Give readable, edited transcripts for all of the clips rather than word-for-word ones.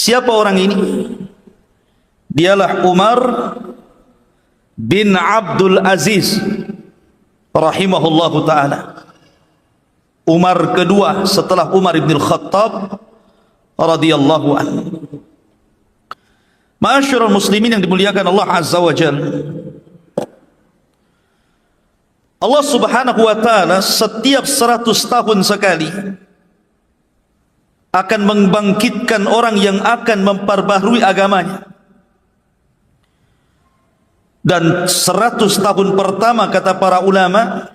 Siapa orang ini? Dialah Umar bin Abdul Aziz rahimahullahu ta'ala. Umar kedua setelah Umar bin Khattab radhiyallahu anhu. Ma'asyiral muslimin yang dimuliakan Allah Azza wa Jalla, Allah Subhanahu wa ta'ala setiap 100 tahun sekali akan membangkitkan orang yang akan memperbaharui agamanya. Dan 100 tahun pertama, kata para ulama,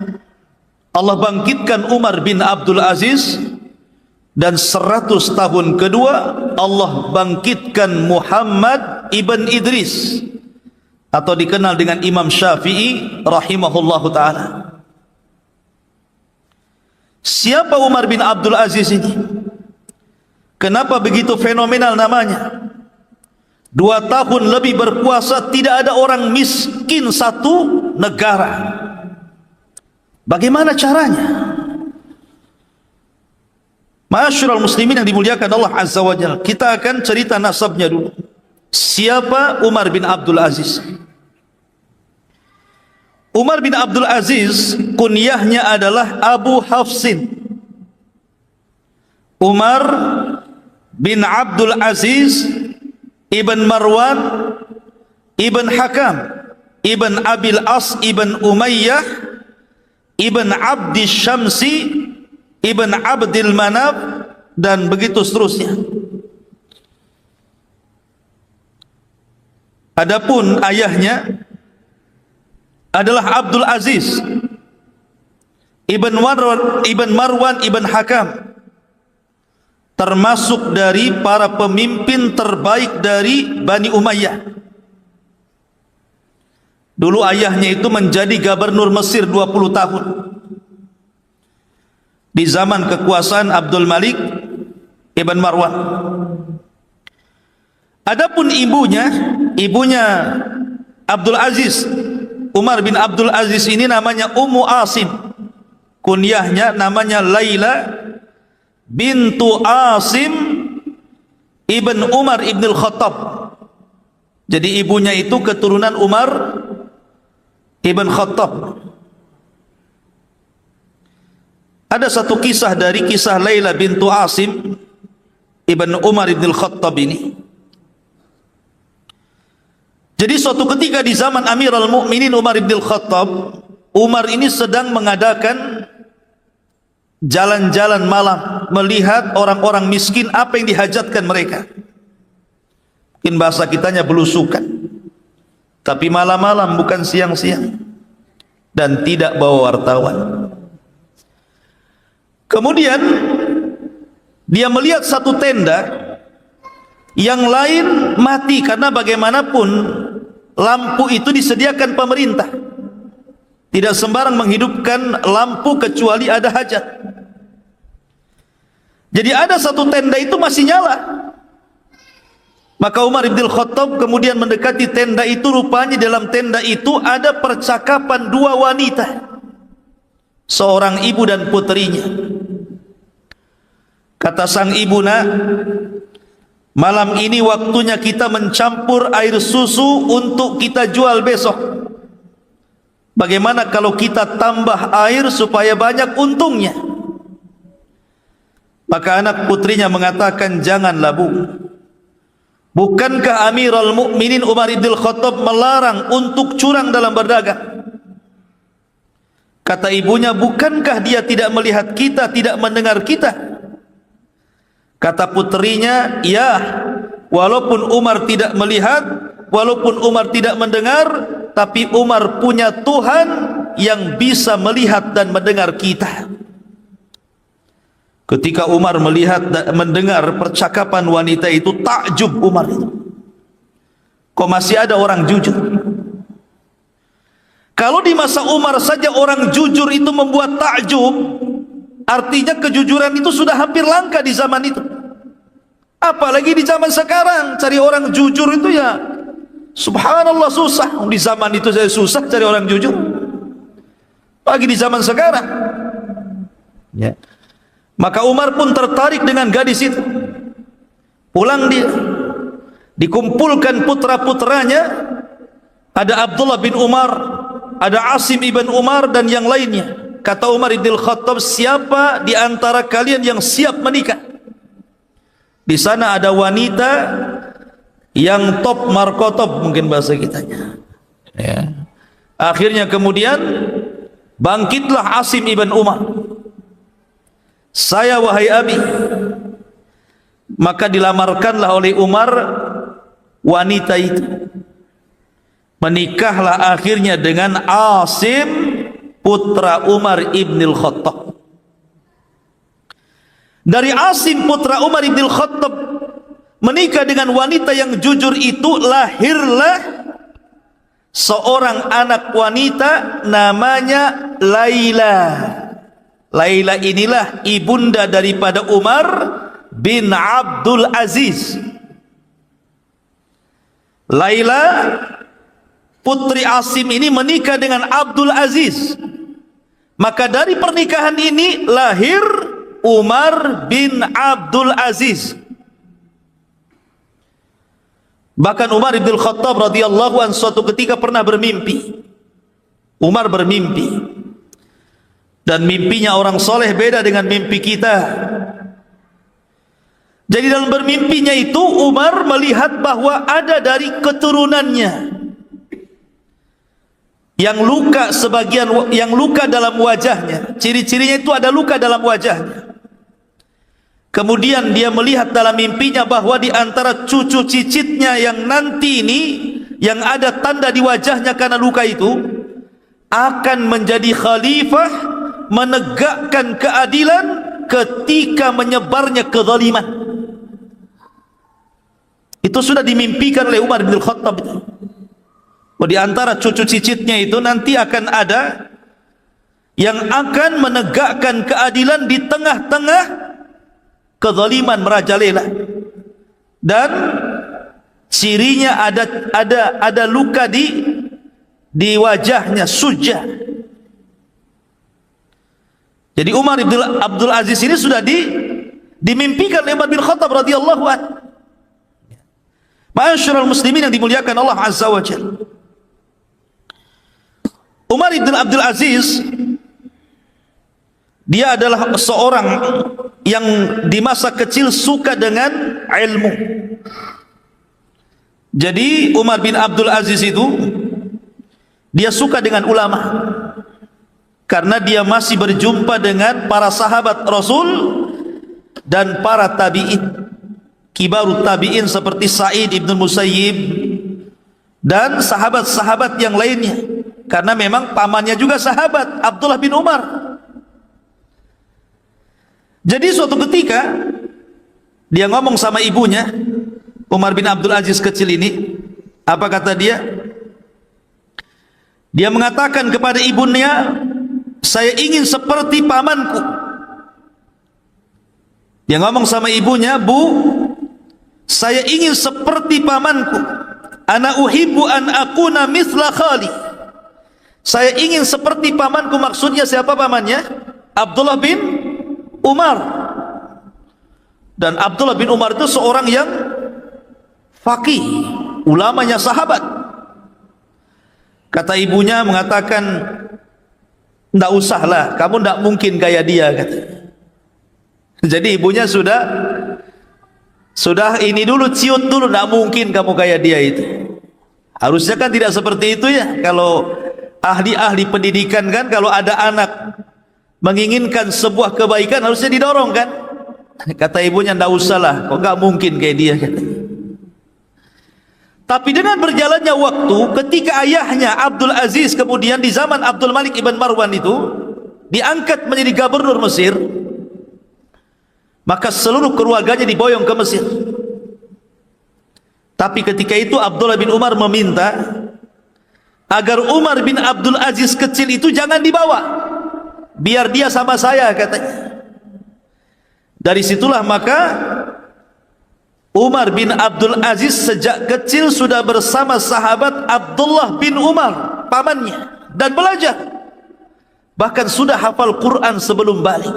Allah bangkitkan Umar bin Abdul Aziz, dan 100 tahun kedua Allah bangkitkan Muhammad ibn Idris, atau dikenal dengan Imam Syafi'i rahimahullahu ta'ala. Siapa Umar bin Abdul Aziz ini? Kenapa begitu fenomenal namanya? 2 tahun lebih berkuasa, tidak ada orang miskin satu negara. Bagaimana caranya? Ma'asyiral muslimin yang dimuliakan Allah Azza wa Jalla, kita akan cerita nasabnya dulu. Siapa Umar bin Abdul Aziz? Umar bin Abdul Aziz kunyahnya adalah Abu Hafsin. Umar bin Abdul Aziz ibn Marwan ibn Hakam ibn Abil As ibn Umayyah ibn Abdi Syamsi ibn Abdil Manaf, dan begitu seterusnya. Adapun ayahnya adalah Abdul Aziz ibn Marwan ibn Hakam, termasuk dari para pemimpin terbaik dari Bani Umayyah. Dulu ayahnya itu menjadi gubernur Mesir 20 tahun di zaman kekuasaan Abdul Malik ibn Marwan. Adapun ibunya Abdul Aziz, Umar bin Abdul Aziz ini namanya Ummu Asim. Kunyahnya namanya Laila bintu Asim ibn Umar ibn al-Khattab. Jadi ibunya itu keturunan Umar ibn Khattab. Ada satu kisah dari kisah Laila bintu Asim ibn Umar ibn al-Khattab ini. Jadi suatu ketika di zaman Amirul Mukminin Umar ibn al-Khattab, Umar ini sedang mengadakan jalan-jalan malam, melihat orang-orang miskin apa yang dihajatkan mereka. Mungkin bahasa kitanya belusukan, tapi malam-malam bukan siang-siang, dan tidak bawa wartawan. Kemudian dia melihat satu tenda, yang lain mati, karena bagaimanapun lampu itu disediakan pemerintah. Tidak sembarang menghidupkan lampu kecuali ada hajat. Jadi ada satu tenda itu masih nyala. Maka Umar bin Khattab kemudian mendekati tenda itu. Rupanya dalam tenda itu ada percakapan 2 wanita, seorang ibu dan puterinya. Kata sang ibu, "Nak, malam ini waktunya kita mencampur air susu untuk kita jual besok. Bagaimana kalau kita tambah air supaya banyak untungnya?" Maka anak putrinya mengatakan, "Janganlah, Bu. Bukankah Amirul Mukminin Umar bin Khattab melarang untuk curang dalam berdagang?" Kata ibunya, "Bukankah dia tidak melihat kita, tidak mendengar kita?" Kata putrinya, "Ya, walaupun Umar tidak melihat, walaupun Umar tidak mendengar, tapi Umar punya Tuhan yang bisa melihat dan mendengar kita." Ketika Umar melihat dan mendengar percakapan wanita itu, takjub Umar itu. Kok masih ada orang jujur? Kalau di masa Umar saja orang jujur itu membuat takjub, artinya kejujuran itu sudah hampir langka di zaman itu. Apalagi di zaman sekarang, cari orang jujur itu ya subhanallah susah. Di zaman itu saya susah cari orang jujur, apalagi di zaman sekarang. Maka Umar pun tertarik dengan gadis itu. Pulang dia, dikumpulkan putra-putranya, ada Abdullah bin Umar, ada Asim ibn Umar dan yang lainnya. Kata Umar ibn Khattab, siapa di antara kalian yang siap menikah? Di sana ada wanita yang top markotop, mungkin bahasa kitanya, ya. Akhirnya kemudian bangkitlah Asim ibn Umar, saya wahai abi. Maka dilamarkanlah oleh Umar wanita itu, menikahlah akhirnya dengan Asim putra Umar ibn Khattab. Dari Asim putra Umar ibn Khattab menikah dengan wanita yang jujur itu, lahirlah seorang anak wanita namanya Laila. Laila inilah ibunda daripada Umar bin Abdul Aziz. Laila putri Asim ini menikah dengan Abdul Aziz. Maka dari pernikahan ini lahir Umar bin Abdul Aziz. Bahkan Umar bin Khattab radhiyallahu anhu suatu ketika pernah bermimpi. Umar bermimpi, dan mimpinya orang soleh beda dengan mimpi kita. Jadi dalam bermimpinya itu Umar melihat bahwa ada dari keturunannya yang luka, sebagian yang luka dalam wajahnya. Ciri-cirinya itu ada luka dalam wajahnya. Kemudian dia melihat dalam mimpinya bahwa di antara cucu cicitnya yang nanti ini, yang ada tanda di wajahnya karena luka itu, akan menjadi khalifah, menegakkan keadilan ketika menyebarnya kezaliman. Itu sudah dimimpikan oleh Umar bin Khattab. Di antara cucu cicitnya itu nanti akan ada yang akan menegakkan keadilan di tengah-tengah kezaliman merajalela, dan cirinya ada luka di wajahnya, sujah. Jadi Umar bin Abdul Aziz ini sudah dimimpikan oleh Umar bin Khattab radhiyallahu anhu. Ma'asyiral muslimin yang dimuliakan Allah Azza wa Jalla, Umar bin Abdul Aziz dia adalah seorang yang di masa kecil suka dengan ilmu. Jadi Umar bin Abdul Aziz itu dia suka dengan ulama, karena dia masih berjumpa dengan para sahabat Rasul dan para tabi'in, kibarut tabi'in seperti Sa'id ibn Musayyib dan sahabat-sahabat yang lainnya, karena memang pamannya juga sahabat, Abdullah bin Umar. Jadi suatu ketika dia ngomong sama ibunya, Umar bin Abdul Aziz kecil ini, apa kata dia? Dia mengatakan kepada ibunya, saya ingin seperti pamanku. Dia ngomong sama ibunya, Bu, saya ingin seperti pamanku. Ana uhibbu an akuna mithla khali. Saya ingin seperti pamanku. Maksudnya siapa pamannya? Abdullah bin Umar. Dan Abdullah bin Umar itu seorang yang faqih, ulamanya sahabat. Kata ibunya mengatakan, enggak usahlah, kamu enggak mungkin kayak dia, kata. Jadi ibunya sudah ini dulu, ciut dulu, enggak mungkin kamu kayak dia itu. Harusnya kan tidak seperti itu ya. Kalau ahli-ahli pendidikan kan, kalau ada anak menginginkan sebuah kebaikan harusnya didorong kan. Kata ibunya, enggak usahlah, kok enggak mungkin kayak dia, kata. Tapi dengan berjalannya waktu, ketika ayahnya Abdul Aziz kemudian di zaman Abdul Malik ibn Marwan itu diangkat menjadi gubernur Mesir, maka seluruh keluarganya diboyong ke Mesir. Tapi ketika itu Abdullah bin Umar meminta agar Umar bin Abdul Aziz kecil itu jangan dibawa, biar dia sama saya, katanya. Dari situlah maka Umar bin Abdul Aziz sejak kecil sudah bersama sahabat Abdullah bin Umar, pamannya, dan belajar. Bahkan sudah hafal Quran sebelum balik.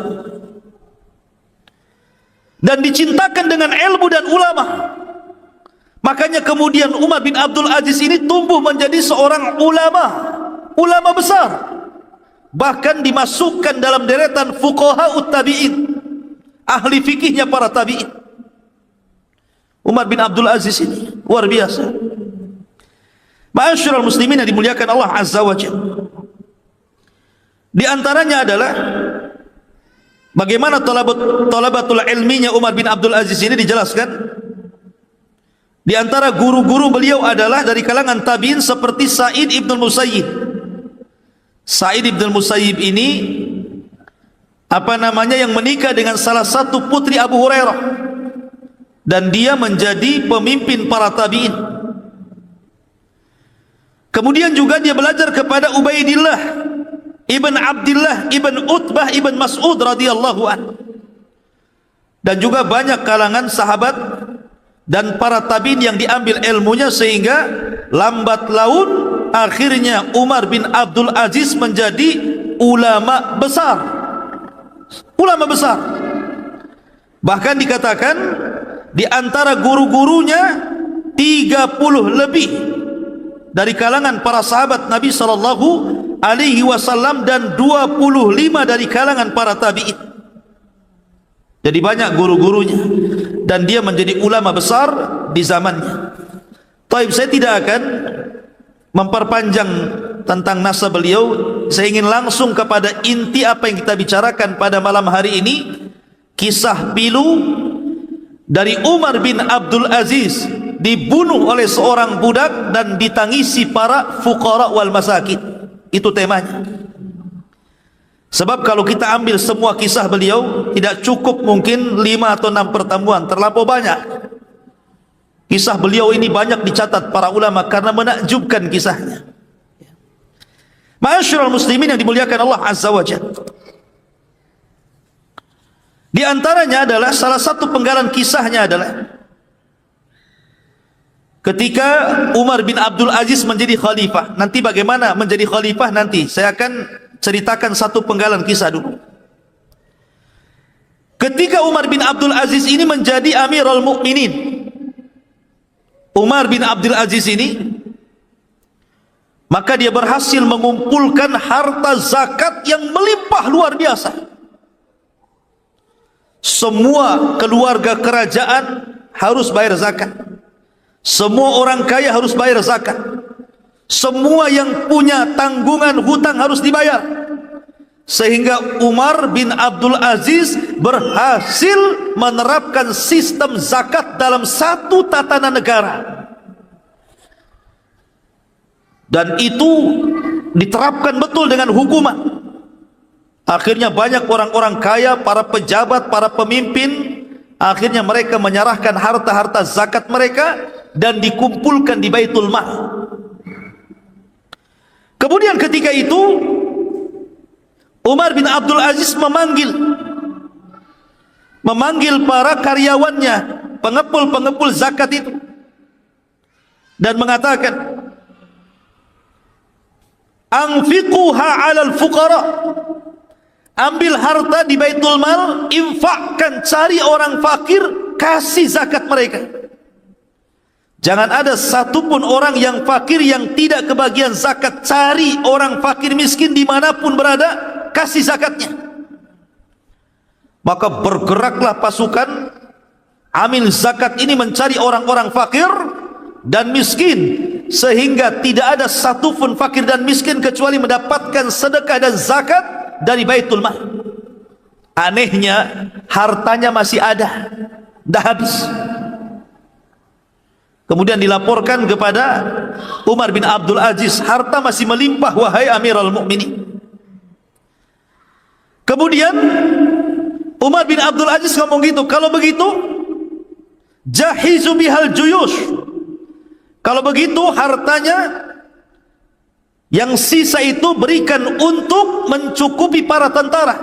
Dan dicintakan dengan ilmu dan ulama. Makanya kemudian Umar bin Abdul Aziz ini tumbuh menjadi seorang ulama besar, bahkan dimasukkan dalam deretan fuqaha tabi'in, ahli fikihnya para tabi'in. Umar bin Abdul Aziz ini luar biasa. Ma'asyiral muslimin yang dimuliakan Allah Azza wa Jalla, di antaranya adalah bagaimana talabatul ilminya Umar bin Abdul Aziz ini dijelaskan. Di antara guru-guru beliau adalah dari kalangan tabi'in seperti Sa'id ibn Musayyib. Sa'id ibn Musayyib ini yang menikah dengan salah satu putri Abu Hurairah, dan dia menjadi pemimpin para tabi'in. Kemudian juga dia belajar kepada Ubaidillah ibn Abdullah ibn Utbah ibn Mas'ud radhiyallahu anhu, dan juga banyak kalangan sahabat dan para tabi'in yang diambil ilmunya, sehingga lambat laun akhirnya Umar bin Abdul Aziz menjadi ulama besar. Bahkan dikatakan di antara guru-gurunya 30 lebih dari kalangan para sahabat Nabi sallallahu alaihi wasallam dan 25 dari kalangan para tabi'in. Jadi banyak guru-gurunya, dan dia menjadi ulama besar di zamannya. Taib, saya tidak akan memperpanjang tentang nasab beliau. Saya ingin langsung kepada inti apa yang kita bicarakan pada malam hari ini. Kisah pilu dari Umar bin Abdul Aziz dibunuh oleh seorang budak dan ditangisi para fuqara wal masakin. Itu temanya. Sebab kalau kita ambil semua kisah beliau, tidak cukup mungkin 5 atau 6 pertemuan, terlampau banyak. Kisah beliau ini banyak dicatat para ulama karena menakjubkan kisahnya. Ma'asyiral muslimin yang dimuliakan Allah Azza wa Jalla, di antaranya adalah salah satu penggalan kisahnya adalah ketika Umar bin Abdul Aziz menjadi khalifah. Nanti bagaimana menjadi khalifah nanti saya akan ceritakan satu penggalan kisah dulu. Ketika Umar bin Abdul Aziz ini menjadi Amirul Mukminin, Umar bin Abdul Aziz ini, maka dia berhasil mengumpulkan harta zakat yang melimpah luar biasa. Semua keluarga kerajaan harus bayar zakat. Semua orang kaya harus bayar zakat. Semua yang punya tanggungan hutang harus dibayar. Sehingga Umar bin Abdul Aziz berhasil menerapkan sistem zakat dalam satu tatanan negara, dan itu diterapkan betul dengan hukuman. Akhirnya banyak orang-orang kaya, para pejabat, para pemimpin, akhirnya mereka menyerahkan harta-harta zakat mereka dan dikumpulkan di Baitul Mal. Kemudian ketika itu Umar bin Abdul Aziz memanggil para karyawannya, pengepul zakat itu, dan mengatakan, anfiquha 'alal fuqara, ambil harta di Baitul Mal, infakkan, cari orang fakir, kasih zakat mereka. Jangan ada satupun orang yang fakir yang tidak kebagian zakat. Cari orang fakir miskin dimanapun berada, kasih zakatnya. Maka bergeraklah pasukan amil zakat ini mencari orang-orang fakir dan miskin, sehingga tidak ada satupun fakir dan miskin kecuali mendapatkan sedekah dan zakat dari Baitul Mal. Anehnya hartanya masih ada, dah habis. Kemudian dilaporkan kepada Umar bin Abdul Aziz, harta masih melimpah wahai Amirul Mukminin. Kemudian Umar bin Abdul Aziz ngomong gitu, kalau begitu jahizu bihal juyush, kalau begitu hartanya yang sisa itu berikan untuk mencukupi para tentara,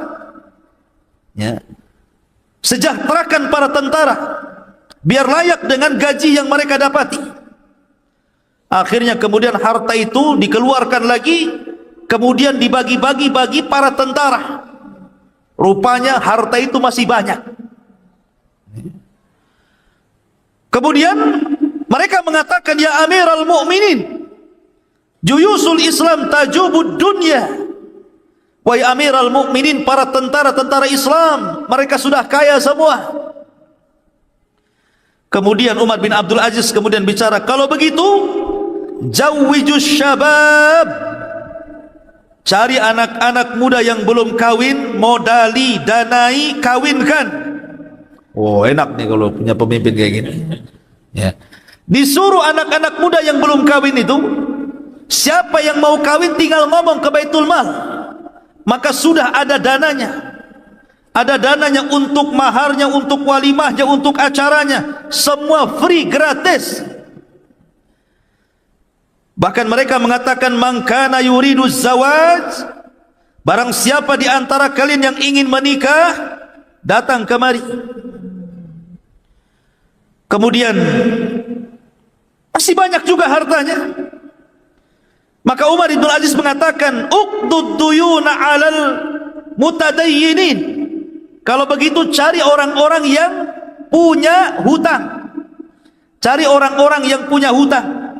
ya, sejahterakan para tentara biar layak dengan gaji yang mereka dapati. Akhirnya kemudian harta itu dikeluarkan lagi, kemudian dibagi-bagi bagi para tentara. Rupanya harta itu masih banyak. Kemudian Mereka mengatakan, ya Amiral Mu'minin, juyusul Islam tajubud dunya. Wahai Amiral Mu'minin, para tentara-tentara Islam, mereka sudah kaya semua. Kemudian Umar bin Abdul Aziz kemudian bicara, kalau begitu, jawwijus syabab, cari anak-anak muda yang belum kawin, modali, danai, kawinkan. Oh, enak nih kalau punya pemimpin kayak gini. Ya. Disuruh anak-anak muda yang belum kawin itu, siapa yang mau kawin tinggal ngomong ke Baitul Mal, maka sudah ada dananya. Ada dananya untuk maharnya, untuk walimahnya, untuk acaranya, semua free, gratis. Bahkan mereka mengatakan, man kana yuridu zawaj, barang siapa di antara kalian yang ingin menikah, datang kemari. Kemudian masih banyak juga hartanya. Maka Umar bin Aziz mengatakan, uqdud duyuna 'alal mutadayyinin. Kalau begitu cari orang-orang yang punya hutang. Cari orang-orang yang punya hutang,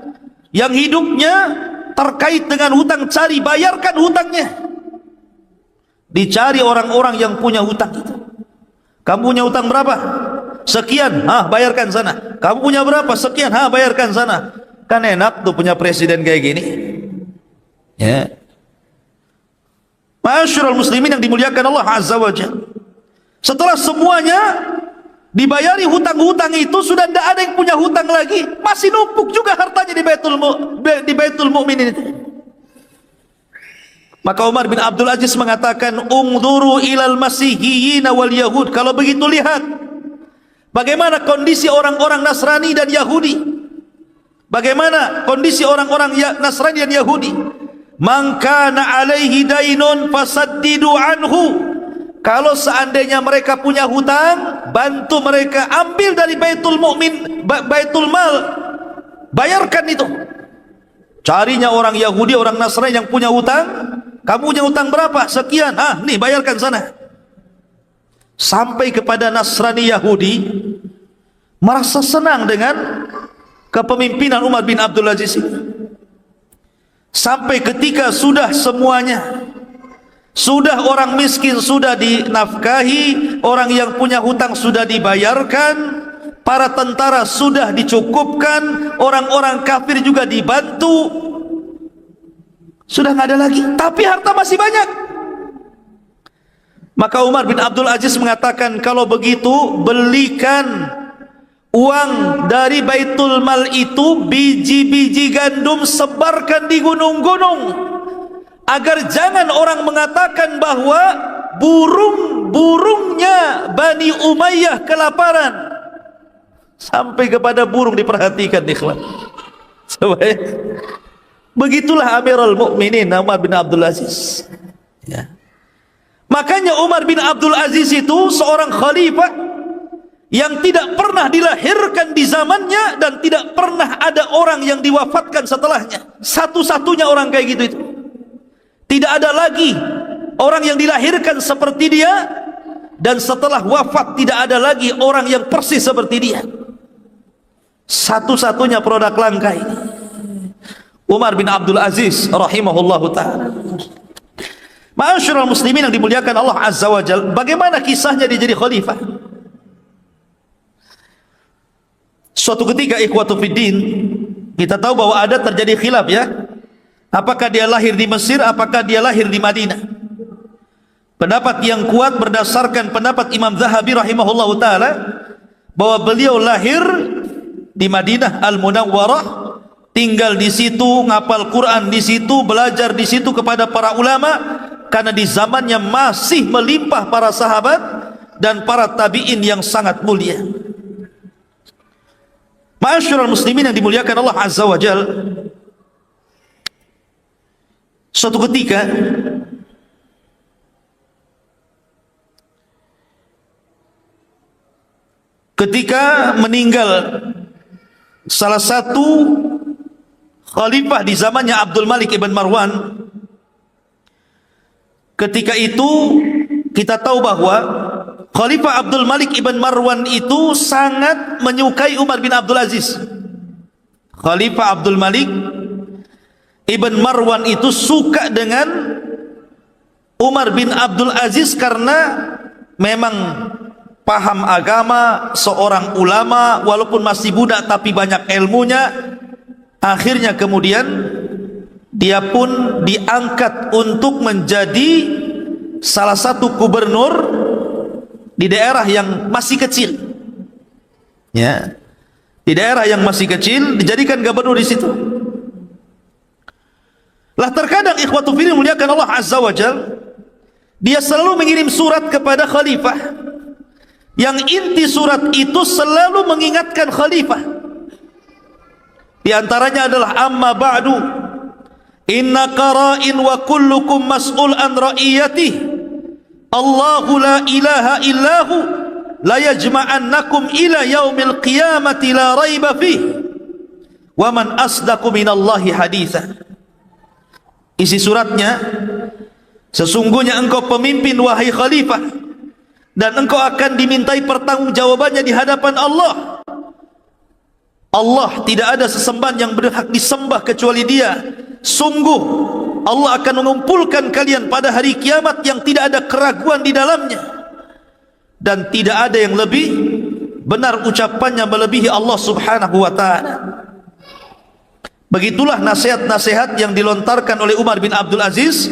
yang hidupnya terkait dengan hutang, cari, bayarkan hutangnya. Dicari orang-orang yang punya hutang itu. Kamu punya hutang berapa? Sekian, bayarkan sana. Kamu punya berapa? Sekian, bayarkan sana. Kan enak tuh punya presiden kayak gini. Ya. Ma'asyiral muslimin yang dimuliakan Allah Azza wa Jalla. Setelah semuanya dibayari hutang-hutang itu, sudah tidak ada yang punya hutang lagi, masih numpuk juga hartanya di Baitul Mu'minin itu. Maka Umar bin Abdul Aziz mengatakan, ungduru ilal masihiyyin wal yahud. Kalau begitu lihat bagaimana kondisi orang-orang Nasrani dan Yahudi. Bagaimana kondisi orang-orang Nasrani dan Yahudi. Man kana alaihi dainun fasaddidu anhu. Kalau seandainya mereka punya hutang, bantu mereka, ambil dari Baitul Mu'min, Baitul Mal, bayarkan itu. Carinya orang Yahudi, orang Nasrani yang punya hutang. Kamu punya hutang berapa? Sekian. Nih bayarkan sana. Sampai kepada Nasrani Yahudi merasa senang dengan kepemimpinan Umar bin Abdul Aziz. Sampai ketika sudah semuanya, sudah orang miskin sudah dinafkahi, orang yang punya hutang sudah dibayarkan, para tentara sudah dicukupkan, orang-orang kafir juga dibantu, sudah nggak ada lagi, tapi harta masih banyak. Maka Umar bin Abdul Aziz mengatakan, kalau begitu belikan uang dari Baitul Mal itu, biji-biji gandum, sebarkan di gunung-gunung, agar jangan orang mengatakan bahwa burung-burungnya Bani Umayyah kelaparan. Sampai kepada burung diperhatikan, ikhwan. Begitulah Amirul Mukminin Umar bin Abdul Aziz. Ya. Makanya Umar bin Abdul Aziz itu seorang khalifah yang tidak pernah dilahirkan di zamannya, dan tidak pernah ada orang yang diwafatkan setelahnya. Satu-satunya orang kayak gitu itu. Tidak ada lagi orang yang dilahirkan seperti dia, dan setelah wafat tidak ada lagi orang yang persis seperti dia. Satu-satunya produk langka ini, Umar bin Abdul Aziz rahimahullahu ta'ala. Ma'asyiral muslimin yang dimuliakan Allah Azza wa Jalla, bagaimana kisahnya dia jadi khalifah? Suatu ketika, ikhwatu fiddin, kita tahu bahwa ada terjadi khilaf, ya. Apakah dia lahir di Mesir, apakah dia lahir di Madinah? Pendapat yang kuat berdasarkan pendapat Imam Zahabi rahimahullahu ta'ala, bahwa beliau lahir di Madinah Al-Munawwarah, tinggal di situ, ngapal Quran di situ, belajar di situ kepada para ulama, karena di zamannya masih melimpah para sahabat dan para tabi'in yang sangat mulia. Ma'asyiral muslimin yang dimuliakan Allah Azza wa Jalla, suatu ketika meninggal salah satu khalifah di zamannya Abdul Malik ibn Marwan, ketika itu kita tahu bahwa Khalifah Abdul Malik ibn Marwan itu sangat menyukai Umar bin Abdul Aziz. Khalifah Abdul Malik Ibn Marwan itu suka dengan Umar bin Abdul Aziz karena memang paham agama, seorang ulama, walaupun masih budak tapi banyak ilmunya. Akhirnya kemudian dia pun diangkat untuk menjadi salah satu gubernur di daerah yang masih kecil, ya, di daerah yang masih kecil dijadikan gubernur di situ. Lah terkadang ikhwatu fillah muliakan Allah Azza wa Jalla, dia selalu mengirim surat kepada khalifah, yang inti surat itu selalu mengingatkan khalifah. Di antaranya adalah amma ba'du inna qara'in wa kullukum mas'ul an ra'iyatih Allahu la ilaha illahu la yajma'annakum ila yaumil qiyamati la raiba fih wa man asdaqu minallahi haditha. Isi suratnya, sesungguhnya engkau pemimpin wahai khalifah, dan engkau akan dimintai pertanggungjawabannya di hadapan Allah. Allah tidak ada sesembahan yang berhak disembah kecuali Dia. Sungguh Allah akan mengumpulkan kalian pada hari kiamat yang tidak ada keraguan di dalamnya, dan tidak ada yang lebih benar ucapannya melebihi Allah Subhanahu wa ta'ala. Begitulah nasihat-nasihat yang dilontarkan oleh Umar bin Abdul Aziz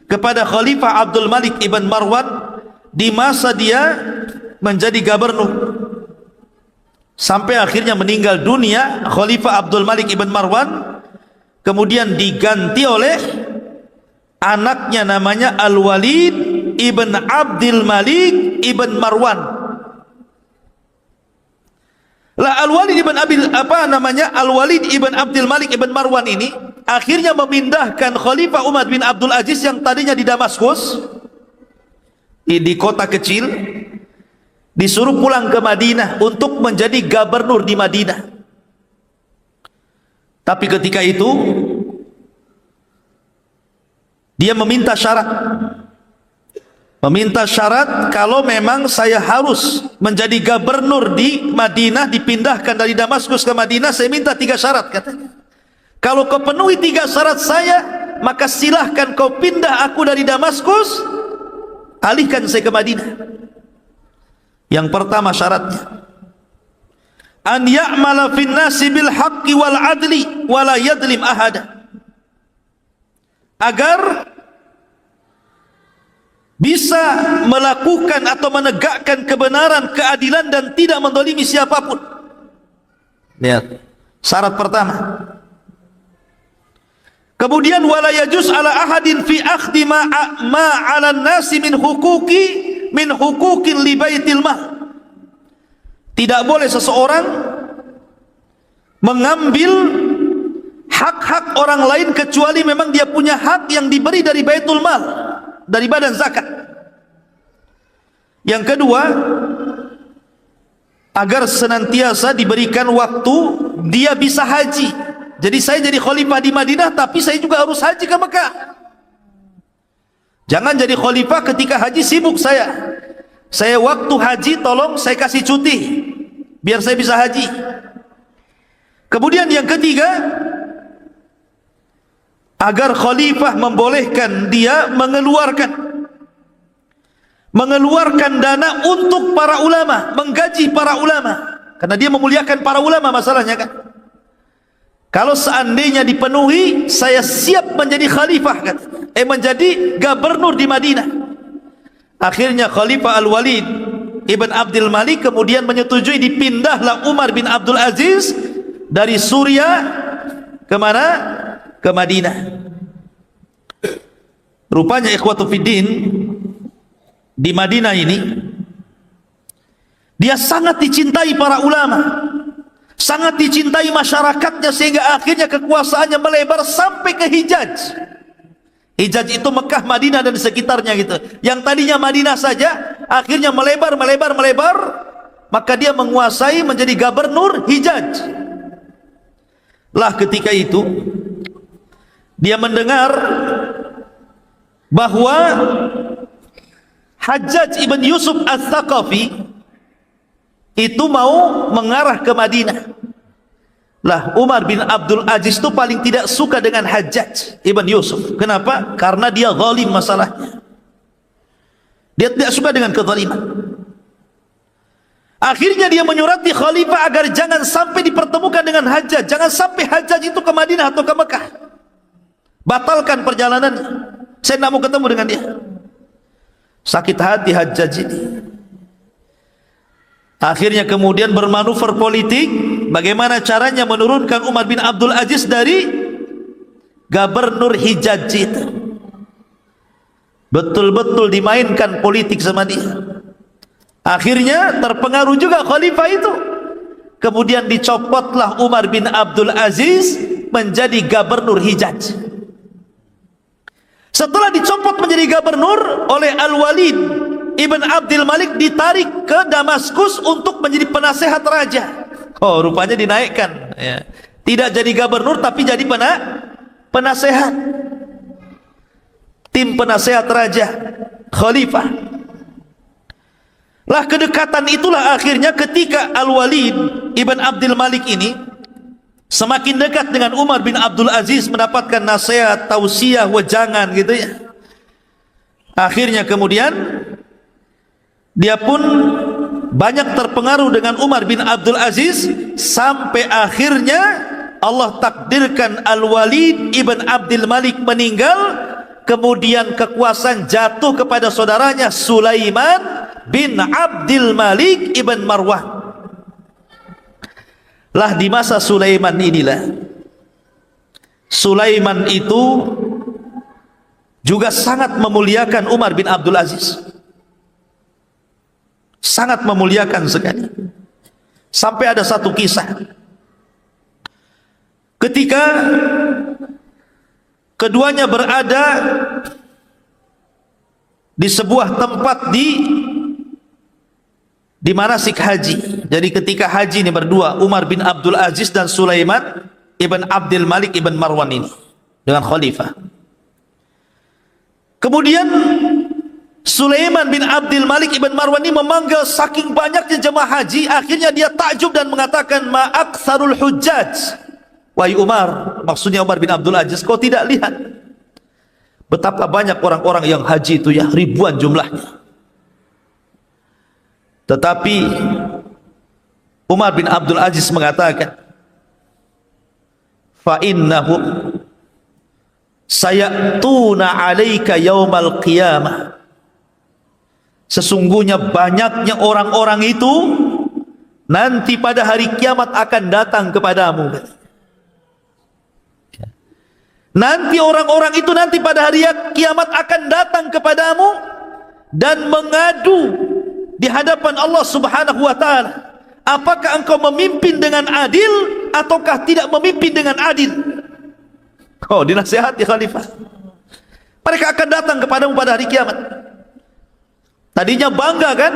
kepada Khalifah Abdul Malik Ibn Marwan di masa dia menjadi gubernur, sampai akhirnya meninggal dunia Khalifah Abdul Malik Ibn Marwan, kemudian diganti oleh anaknya namanya Al-Walid Ibn Abdul Malik Ibn Marwan. Lah Al-Walid Ibn Al-Walid Ibn Abdul Malik Ibn Marwan ini akhirnya memindahkan Khalifah Umar bin Abdul Aziz yang tadinya di Damaskus, di kota kecil, disuruh pulang ke Madinah untuk menjadi gubernur di Madinah. Tapi ketika itu dia meminta syarat, kalau memang saya harus menjadi gubernur di Madinah, dipindahkan dari Damaskus ke Madinah, saya minta 3 syarat katanya. Kalau kau penuhi 3 syarat saya, maka silahkan kau pindah aku dari Damaskus, alihkan saya ke Madinah. Yang pertama syaratnya, an ya'mala fin nasi bil haqqi wal adli wa la yadlim ahada, agar bisa melakukan atau menegakkan kebenaran, keadilan, dan tidak mendolimi siapapun. Lihat, syarat pertama. Kemudian wala yajuz ala ahadin fi akhdhi ma 'ala an-nasi min huquqin li baitil mal. Tidak boleh seseorang mengambil hak-hak orang lain kecuali memang dia punya hak yang diberi dari baitul mal, dari badan zakat. Yang kedua, agar senantiasa diberikan waktu dia bisa haji. Jadi saya jadi khalifah di Madinah, tapi saya juga harus haji ke Mekah. Jangan jadi khalifah ketika haji sibuk saya waktu haji tolong saya kasih cuti biar saya bisa haji. Kemudian yang ketiga, agar khalifah membolehkan dia mengeluarkan dana untuk para ulama, menggaji para ulama, karena dia memuliakan para ulama masalahnya kan. Kalau seandainya dipenuhi, saya siap menjadi khalifah kan, menjadi gubernur di Madinah. Akhirnya Khalifah Al-Walid Ibn Abdul Malik kemudian menyetujui, dipindahlah Umar bin Abdul Aziz dari Suriah ke mana? Ke Madinah. Rupanya ikhwatu fiddin, di Madinah ini dia sangat dicintai para ulama, sangat dicintai masyarakatnya, sehingga akhirnya kekuasaannya melebar sampai ke Hijaz. Hijaz itu Mekah, Madinah dan sekitarnya gitu. Yang tadinya Madinah saja akhirnya melebar, maka dia menguasai, menjadi gubernur Hijaz. Lah ketika itu dia mendengar bahwa Hajjaj ibn Yusuf Al-Thaqafi itu mau mengarah ke Madinah. Lah Umar bin Abdul Aziz itu paling tidak suka dengan Hajjaj Ibn Yusuf. Kenapa? Karena dia zalim masalahnya. Dia tidak suka dengan kezaliman. Akhirnya dia menyurati khalifah agar jangan sampai dipertemukan dengan Hajjaj. Jangan sampai Hajjaj itu ke Madinah atau ke Mekah. Batalkan perjalanan. Saya tidak mau ketemu dengan dia. Sakit hati Hajjaj ini. Akhirnya kemudian bermanuver politik, bagaimana caranya menurunkan Umar bin Abdul Aziz dari Gubernur Hijaz itu. Betul-betul dimainkan politik sama dia. Akhirnya terpengaruh juga khalifah itu. Kemudian dicopotlah Umar bin Abdul Aziz menjadi Gubernur Hijaz. Setelah dicopot menjadi gubernur oleh Al-Walid Ibn Abdul Malik, ditarik ke Damaskus untuk menjadi penasehat raja. Oh, rupanya dinaikkan ya. Tidak jadi gubernur tapi jadi penasehat. Tim penasehat raja, khalifah. Lah kedekatan itulah akhirnya ketika Al-Walid Ibn Abdul Malik ini semakin dekat dengan Umar bin Abdul Aziz, mendapatkan nasihat, tausiah, wejangan gitu ya. Akhirnya kemudian dia pun banyak terpengaruh dengan Umar bin Abdul Aziz, sampai akhirnya Allah takdirkan Al-Walid Ibn Abdul Malik meninggal, kemudian kekuasaan jatuh kepada saudaranya Sulaiman bin Abdul Malik Ibn Marwan. Lah di masa Sulaiman inilah, Sulaiman itu juga sangat memuliakan Umar bin Abdul Aziz. Sangat memuliakan sekali. Sampai ada satu kisah ketika keduanya berada di sebuah tempat di manasik haji. Jadi ketika haji ini berdua, Umar bin Abdul Aziz dan Sulaiman Ibn Abdul Malik Ibn Marwan ini dengan khalifah. Kemudian Sulaiman bin Abdul Malik Ibn Marwan ini memanggil saking banyaknya jemaah haji. Akhirnya dia takjub dan mengatakan, ma aktsarul hujjaj. Wahai Umar, maksudnya Umar bin Abdul Aziz, kau tidak lihat betapa banyak orang-orang yang haji itu ya, ribuan jumlahnya. Tetapi Umar bin Abdul Aziz mengatakan, fa innahum sayatuna alaika yaumal qiyamah. Sesungguhnya banyaknya orang-orang itu nanti pada hari kiamat akan datang kepadamu. Nanti orang-orang itu nanti pada hari kiamat akan datang kepadamu dan mengadu di hadapan Allah Subhanahu wa taala. Apakah engkau memimpin dengan adil ataukah tidak memimpin dengan adil? Oh, dinasihati khalifah. Mereka akan datang kepadamu pada hari kiamat. Tadinya bangga kan?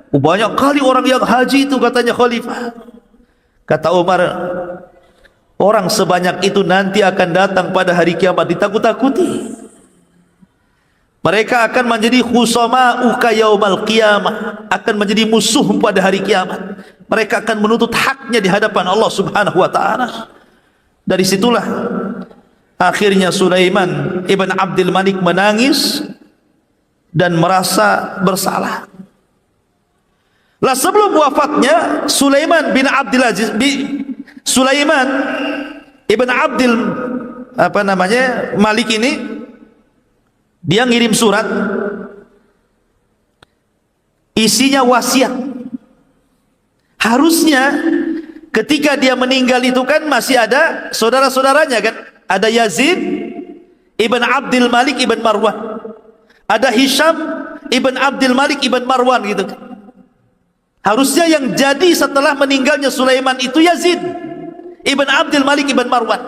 Banyak kali orang yang haji itu, katanya khalifah. Kata Umar, orang sebanyak itu nanti akan datang pada hari kiamat ditakut-takuti. Mereka akan menjadi khusama'uka yaumal qiyamah, akan menjadi musuh pada hari kiamat. Mereka akan menuntut haknya di hadapan Allah Subhanahu wa taala. Dari situlah akhirnya Sulaiman Ibn Abdul Malik menangis dan merasa bersalah. Lah sebelum wafatnya Sulaiman bin Abdul Aziz, Sulaiman Ibn Abdul Malik ini, dia ngirim surat, isinya wasiat. Harusnya ketika dia meninggal itu kan masih ada saudara-saudaranya kan, ada Yazid Ibn Abdul Malik Ibn Marwan, ada Hisham Ibn Abdul Malik Ibn Marwan gitu. Harusnya yang jadi setelah meninggalnya Sulaiman itu Yazid Ibn Abdul Malik Ibn Marwan.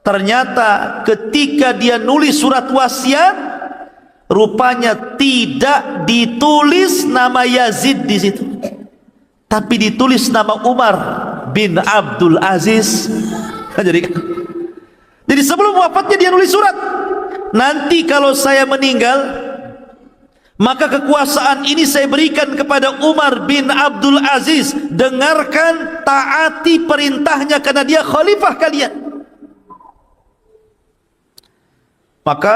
Ternyata ketika dia nulis surat wasiat, rupanya tidak ditulis nama Yazid di situ, tapi ditulis nama Umar bin Abdul Aziz. Jadi sebelum wafatnya dia nulis surat, nanti kalau saya meninggal, Maka kekuasaan ini saya berikan kepada Umar bin Abdul Aziz. Dengarkan, taati perintahnya karena dia khalifah kalian. Maka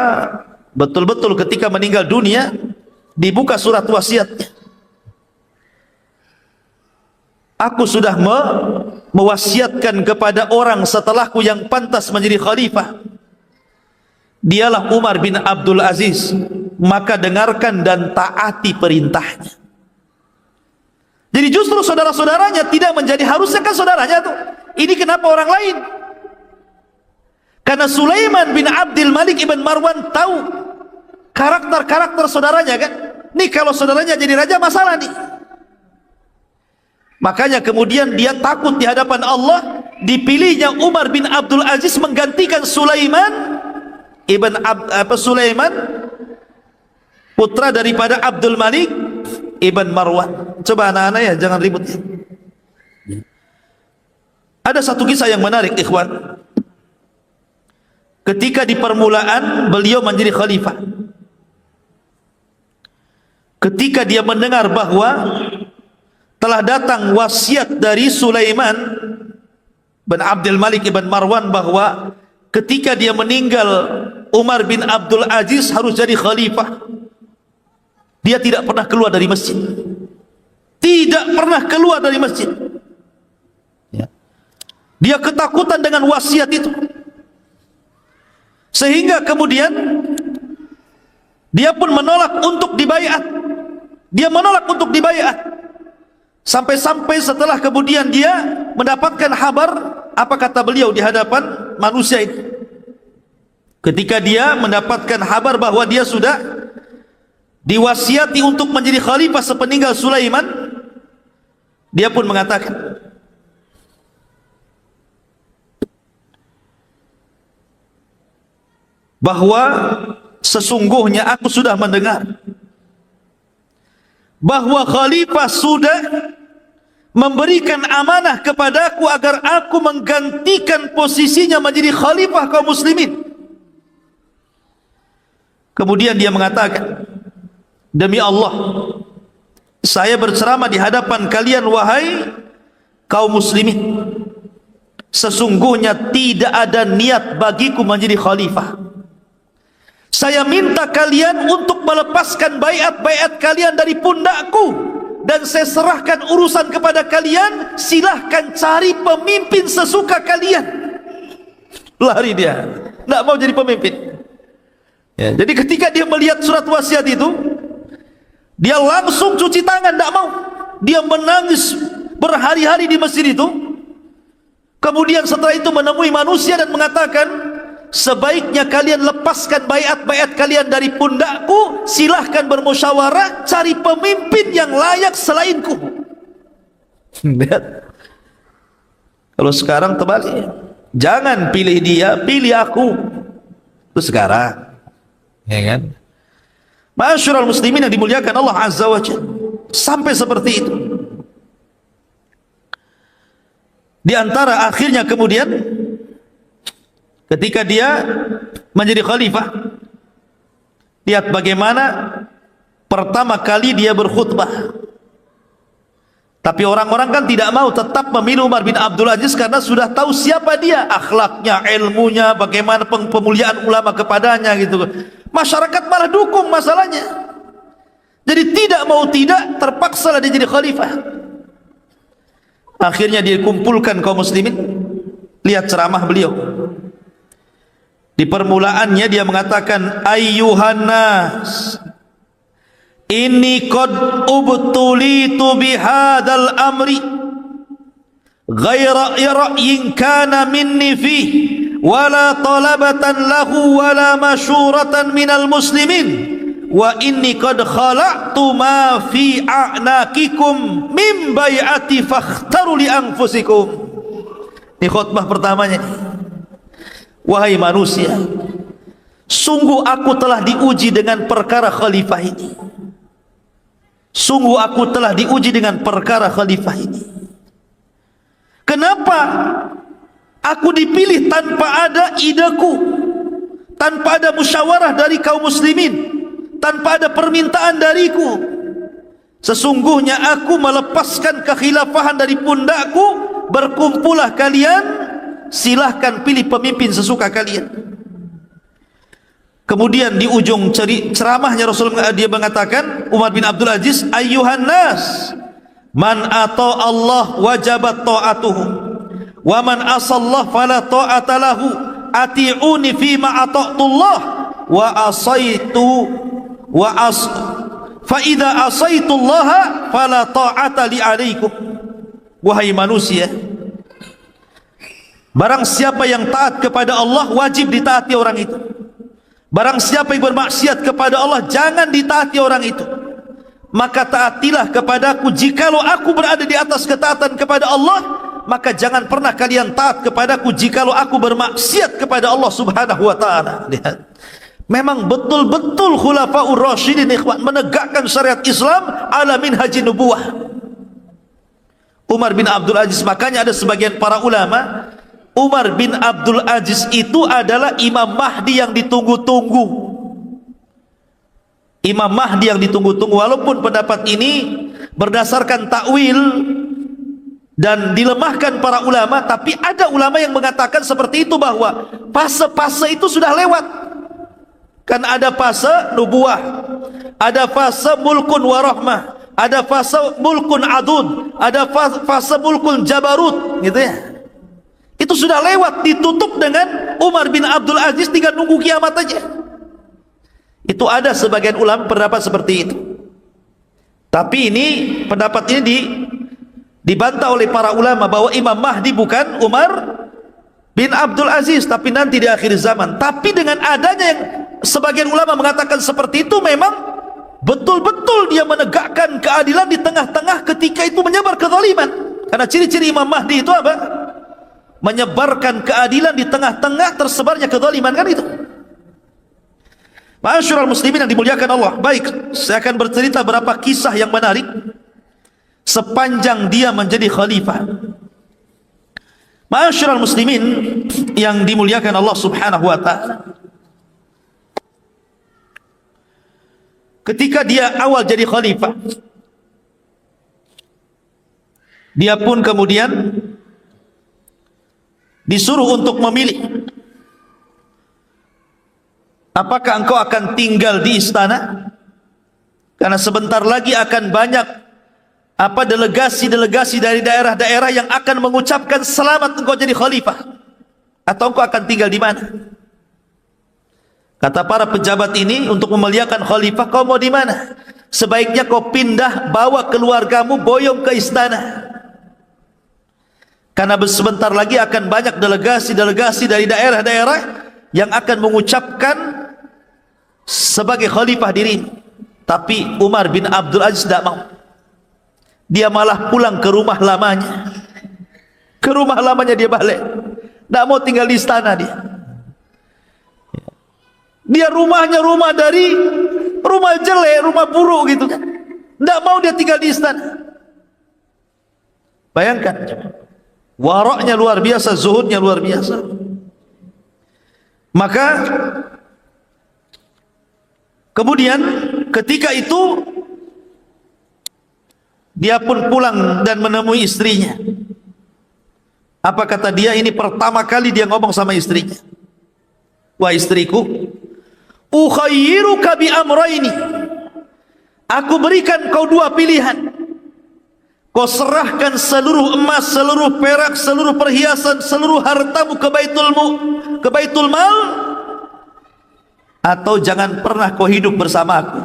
betul-betul ketika meninggal dunia, dibuka surat wasiatnya. Aku sudah mewasiatkan kepada orang setelahku yang pantas menjadi khalifah. Dialah Umar bin Abdul Aziz. Maka dengarkan dan taati perintahnya. Jadi justru saudara-saudaranya tidak menjadi, harusnya kan saudaranya tuh. Ini kenapa orang lain? Karena Sulaiman bin Abdul Malik ibn Marwan tahu karakter-karakter saudaranya kan. Nih kalau saudaranya jadi raja masalah nih. Makanya kemudian dia takut di hadapan Allah. Dipilihnya Umar bin Abdul Aziz menggantikan Sulaiman putra daripada Abdul Malik ibn Marwan. Coba anak-anak ya, jangan ribut ya. Ada satu kisah yang menarik ikhwan. Ketika di permulaan beliau menjadi khalifah, ketika dia mendengar bahwa telah datang wasiat dari Sulaiman bin Abdul Malik ibn Marwan bahwa ketika dia meninggal Umar bin Abdul Aziz harus jadi khalifah, dia tidak pernah keluar dari masjid. Tidak pernah keluar dari masjid. Dia ketakutan dengan wasiat itu. Sehingga kemudian dia pun menolak untuk dibaiat. Dia menolak untuk dibaiat. Sampai-sampai setelah kemudian dia mendapatkan kabar, apa kata beliau di hadapan manusia ini? Ketika dia mendapatkan kabar bahwa dia sudah diwasiati untuk menjadi khalifah sepeninggal Sulaiman, dia pun mengatakan, bahwa sesungguhnya aku sudah mendengar bahwa khalifah sudah memberikan amanah kepadaku agar aku menggantikan posisinya menjadi khalifah kaum muslimin. Kemudian dia mengatakan, demi Allah, saya berceramah di hadapan kalian wahai kaum muslimin, sesungguhnya tidak ada niat bagiku menjadi khalifah. Saya minta kalian untuk melepaskan baiat-baiat kalian dari pundakku, dan saya serahkan urusan kepada kalian. Silahkan cari pemimpin sesuka kalian. Lari dia, tidak mau jadi pemimpin. Ya, jadi ketika dia melihat surat wasiat itu, dia langsung cuci tangan, tidak mau. Dia menangis berhari-hari di masjid itu. Kemudian setelah itu menemui manusia dan mengatakan, sebaiknya kalian lepaskan baiat-baiat kalian dari pundakku. Silahkan bermusyawarah, cari pemimpin yang layak selainku. Lihat, kalau sekarang terbalik, jangan pilih dia, pilih aku. Itu sekarang, ya kan? Ma'asyiral muslimin yang dimuliakan Allah Azza wa Jalla, sampai seperti itu. Di antara akhirnya kemudian ketika dia menjadi khalifah, lihat bagaimana pertama kali dia berkhutbah. Tapi orang-orang kan tidak mau, tetap memilih Umar bin Abdul Aziz karena sudah tahu siapa dia, akhlaknya, ilmunya, bagaimana pemuliaan ulama kepadanya gitu. Masyarakat malah dukung masalahnya. Jadi tidak mau tidak, terpaksalah dia jadi khalifah. Akhirnya dikumpulkan kaum muslimin. Lihat ceramah beliau. Di permulaannya dia mengatakan, ayyuhan nas, inni qad ubtulitu bihadzal amri ghaira ra'yin kana minni fih wala talabatan lahu wala masyuratan minal muslimin wa inni qad khala'tu ma fi a'naqikum min bai'ati fakhtaru li anfusikum. Ini khutbah pertamanya. Wahai manusia, sungguh aku telah diuji dengan perkara khalifah ini. Sungguh aku telah diuji dengan perkara khalifah ini. Kenapa aku dipilih tanpa ada ideku, tanpa ada musyawarah dari kaum muslimin, tanpa ada permintaan dariku. Sesungguhnya aku melepaskan kekhilafahan dari pundakku, berkumpullah kalian, silahkan pilih pemimpin sesuka kalian. Kemudian di ujung ceramahnya Rasulullah dia mengatakan, Umar bin Abdul Aziz, ayyuhan nas, man ata Allah wajabat ta'atuhu, wa man asallah fala ta'ata lahu, ati'uni fima ata'tullah wa asaitu fa idza asaitullaha fala ta'ata li alaikum. Wahai manusia, barang siapa yang taat kepada Allah wajib ditaati orang itu. Barang siapa yang bermaksiat kepada Allah jangan ditaati orang itu. Maka taatilah kepadaku. Jikalau aku berada di atas ketaatan kepada Allah, maka jangan pernah kalian taat kepadaku jikalau aku bermaksiat kepada Allah subhanahu wa ta'ala. Lihat, memang betul-betul khulafaur rasyidin ikhwan menegakkan syariat Islam ala minhajin nubuwah. Umar bin Abdul Aziz, makanya ada sebagian para ulama, Umar bin Abdul Aziz itu adalah Imam Mahdi yang ditunggu-tunggu. Imam Mahdi yang ditunggu-tunggu. Walaupun pendapat ini berdasarkan takwil dan dilemahkan para ulama, tapi ada ulama yang mengatakan seperti itu, bahwa fase-fase itu sudah lewat. Kan ada fase nubuah, ada fase mulkun warahmah, ada fase mulkun adud, ada fase mulkun jabarut, gitu ya. Itu sudah lewat, ditutup dengan Umar bin Abdul Aziz, tinggal nunggu kiamat aja. Itu ada sebagian ulama pendapat seperti itu. Tapi ini pendapat ini dibantah oleh para ulama bahwa Imam Mahdi bukan Umar bin Abdul Aziz, tapi nanti di akhir zaman. Tapi dengan adanya yang sebagian ulama mengatakan seperti itu, memang betul-betul dia menegakkan keadilan di tengah-tengah ketika itu menyebar kezaliman. Karena ciri-ciri Imam Mahdi itu apa? Menyebarkan keadilan di tengah-tengah tersebarnya kezaliman, kan itu. Ma'asyiral muslimin yang dimuliakan Allah. Baik, saya akan bercerita beberapa kisah yang menarik sepanjang dia menjadi khalifah. Ma'asyiral muslimin yang dimuliakan Allah subhanahu wa ta'ala, ketika dia awal jadi khalifah, dia pun kemudian disuruh untuk memilih, apakah engkau akan tinggal di istana, karena sebentar lagi akan banyak delegasi-delegasi dari daerah-daerah yang akan mengucapkan selamat engkau jadi khalifah, atau engkau akan tinggal di mana? Kata para pejabat ini untuk memuliakan khalifah, kau mau di mana? Sebaiknya kau pindah, bawa keluargamu, boyong ke istana. Karena sebentar lagi akan banyak delegasi-delegasi dari daerah-daerah yang akan mengucapkan sebagai khalifah dirimu. Tapi Umar bin Abdul Aziz tidak mau. Dia malah pulang ke rumah lamanya. Ke rumah lamanya dia balik. Tidak mau tinggal di istana dia. Dia rumahnya rumah dari rumah jelek, rumah buruk gitu kan. Tidak mau dia tinggal di istana. Bayangkan, waraknya luar biasa, zuhudnya luar biasa. Maka kemudian ketika itu dia pun pulang dan menemui istrinya. Apa kata dia? Ini pertama kali dia ngomong sama istrinya. Wah istriku, ukhayyiruka bi amrayni. Aku berikan kau dua pilihan. Kau serahkan seluruh emas, seluruh perak, seluruh perhiasan, seluruh hartamu ke Baitul Mal, atau jangan pernah kau hidup bersama aku.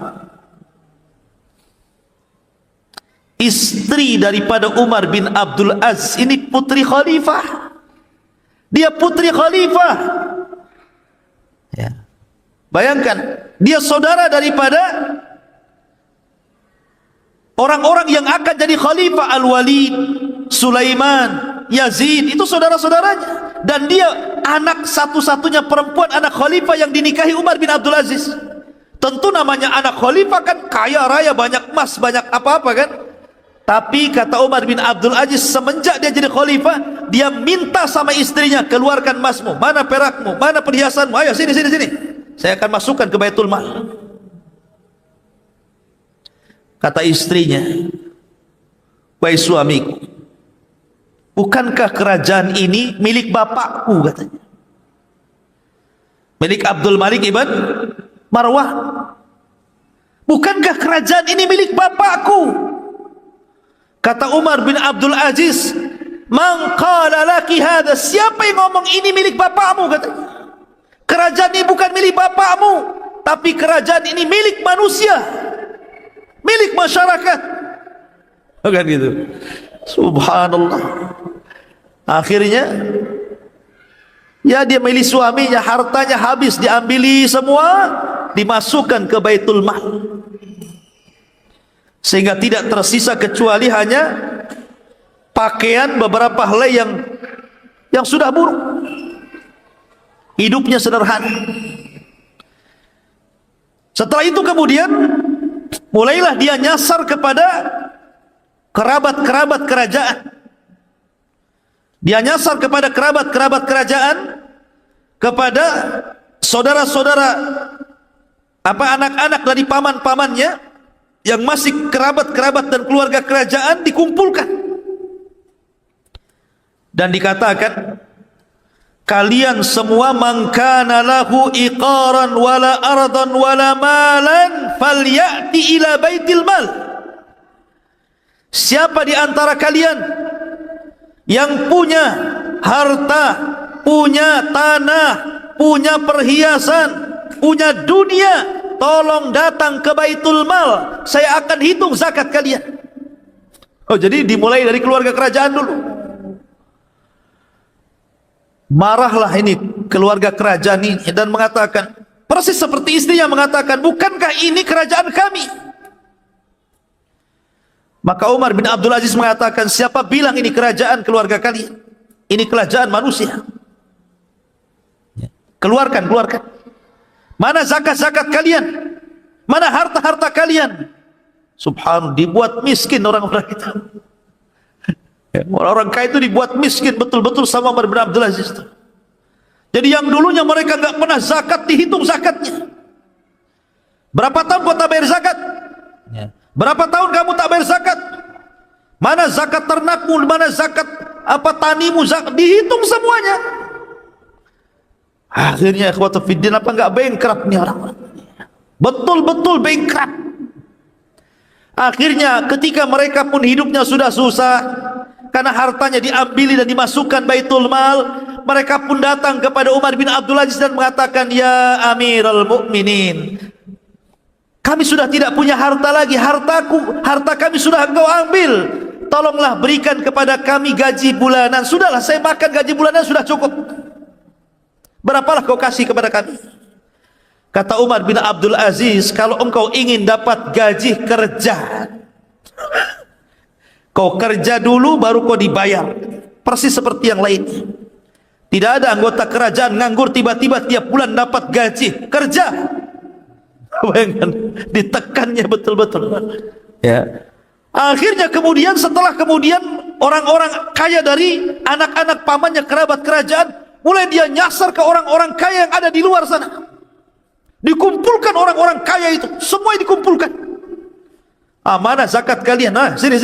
Istri daripada Umar bin Abdul Aziz ini putri khalifah. Dia putri khalifah. Ya. Bayangkan, dia saudara daripada orang-orang yang akan jadi khalifah, Al-Walid, Sulaiman, Yazid, itu saudara-saudaranya. Dan dia anak satu-satunya perempuan anak khalifah yang dinikahi Umar bin Abdul Aziz. Tentu namanya anak khalifah kan kaya raya, banyak emas, banyak apa-apa kan. Tapi kata Umar bin Abdul Aziz, semenjak dia jadi khalifah, dia minta sama istrinya, keluarkan emasmu, mana perakmu, mana perhiasanmu, ayo sini, saya akan masukkan ke Baitul Mal. Kata istrinya, "Wahai suamiku, bukankah kerajaan ini milik bapakku?" katanya. Milik Abdul Malik ibn Marwah. "Bukankah kerajaan ini milik bapakku?" Kata Umar bin Abdul Aziz, "Man qala laki hadha?" Siapa yang ngomong ini milik bapakmu? Katanya. Kerajaan ini bukan milik bapakmu, tapi kerajaan ini milik manusia, milik masyarakat. Bukan gitu. Subhanallah. Akhirnya ya dia milih suaminya, hartanya habis, diambili semua, dimasukkan ke Baitul Mal, sehingga tidak tersisa kecuali hanya pakaian beberapa helai yang sudah buruk. Hidupnya sederhana. Setelah itu kemudian mulailah dia nyasar kepada kerabat-kerabat kerajaan. Dia nyasar kepada kerabat-kerabat kerajaan, kepada saudara-saudara, anak-anak dari paman-pamannya yang masih kerabat-kerabat dan keluarga kerajaan, dikumpulkan dan dikatakan, "Kalian semua, man kana lahu iqaran wala ardan wala malan falyati ila baitil mal." Siapa di antara kalian yang punya harta, punya tanah, punya perhiasan, punya dunia, tolong datang ke Baitul Mal, saya akan hitung zakat kalian. Oh, jadi dimulai dari keluarga kerajaan dulu. Marahlah ini keluarga kerajaan ini dan mengatakan, persis seperti istrinya mengatakan, "Bukankah ini kerajaan kami?" Maka Umar bin Abdul Aziz mengatakan, "Siapa bilang ini kerajaan keluarga kalian? Ini kerajaan manusia. Keluarkan. Mana zakat-zakat kalian? Mana harta-harta kalian?" Subhanallah, dibuat miskin orang-orang itu. Orang-orang kaya itu dibuat miskin betul-betul sama Umar bin Abdul Aziz. Jadi yang dulunya mereka nggak pernah zakat, dihitung zakatnya. Berapa tahun kau tak bayar zakat? Berapa tahun kamu tak bayar zakat? Mana zakat ternakmu, mana zakat tanimu, dihitung semuanya. Akhirnya ikhwata fiddin, apa enggak bankrupt nih orang? Betul-betul bankrupt. Akhirnya ketika mereka pun hidupnya sudah susah karena hartanya diambil dan dimasukkan Baitul Mal, mereka pun datang kepada Umar bin Abdul Aziz dan mengatakan, "Ya Amirul Mukminin, kami sudah tidak punya harta lagi, harta kami sudah engkau ambil. Tolonglah berikan kepada kami gaji bulanan. Sudahlah, saya makan gaji bulanan sudah cukup. Berapalah kau kasih kepada kami?" Kata Umar bin Abdul Aziz, "Kalau engkau ingin dapat gaji kerja, kau kerja dulu baru kau dibayar. Persis seperti yang lain. Tidak ada anggota kerajaan nganggur tiba-tiba tiap bulan dapat gaji. Kerja." Bayangkan, ditekannya betul-betul. Ya. Akhirnya kemudian, setelah kemudian orang-orang kaya dari anak-anak pamannya kerabat kerajaan, mulai dia nyasar ke orang-orang kaya yang ada di luar sana. Dikumpulkan orang-orang kaya itu, semua dikumpulkan. Mana zakat kalian? Sini.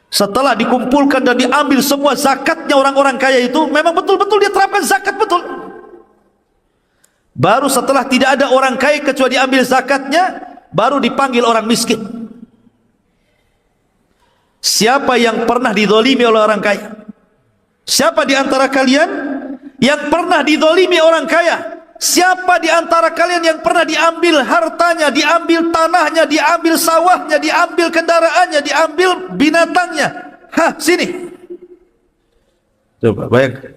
Setelah dikumpulkan dan diambil semua zakatnya orang-orang kaya itu, memang betul-betul dia terapkan zakat betul. Baru setelah tidak ada orang kaya kecuali diambil zakatnya, baru dipanggil orang miskin. Siapa yang pernah didolimi oleh orang kaya? Siapa di antara kalian yang pernah didolimi orang kaya? Siapa di antara kalian yang pernah diambil hartanya, diambil tanahnya, diambil sawahnya, diambil kendaraannya, diambil binatangnya? Sini. Coba bayangkan.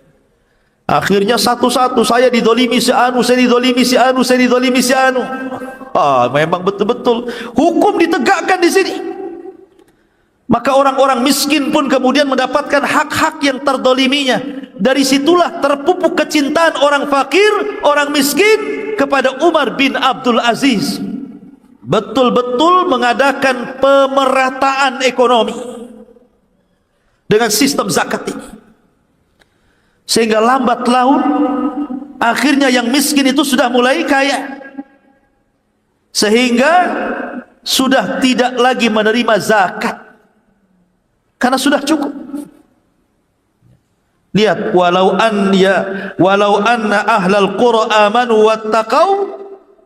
Akhirnya satu-satu, saya didolimi si anu, saya didolimi si anu, saya didolimi si anu. Memang betul-betul hukum ditegakkan di sini. Maka orang-orang miskin pun kemudian mendapatkan hak-hak yang terdoliminya. Dari situlah terpupuk kecintaan orang fakir, orang miskin kepada Umar bin Abdul Aziz. Betul-betul mengadakan pemerataan ekonomi dengan sistem zakat ini. Sehingga lambat laun akhirnya yang miskin itu sudah mulai kaya. Sehingga sudah tidak lagi menerima zakat karena sudah cukup. Lihat, walau anna ahlal qura amanu wattaqau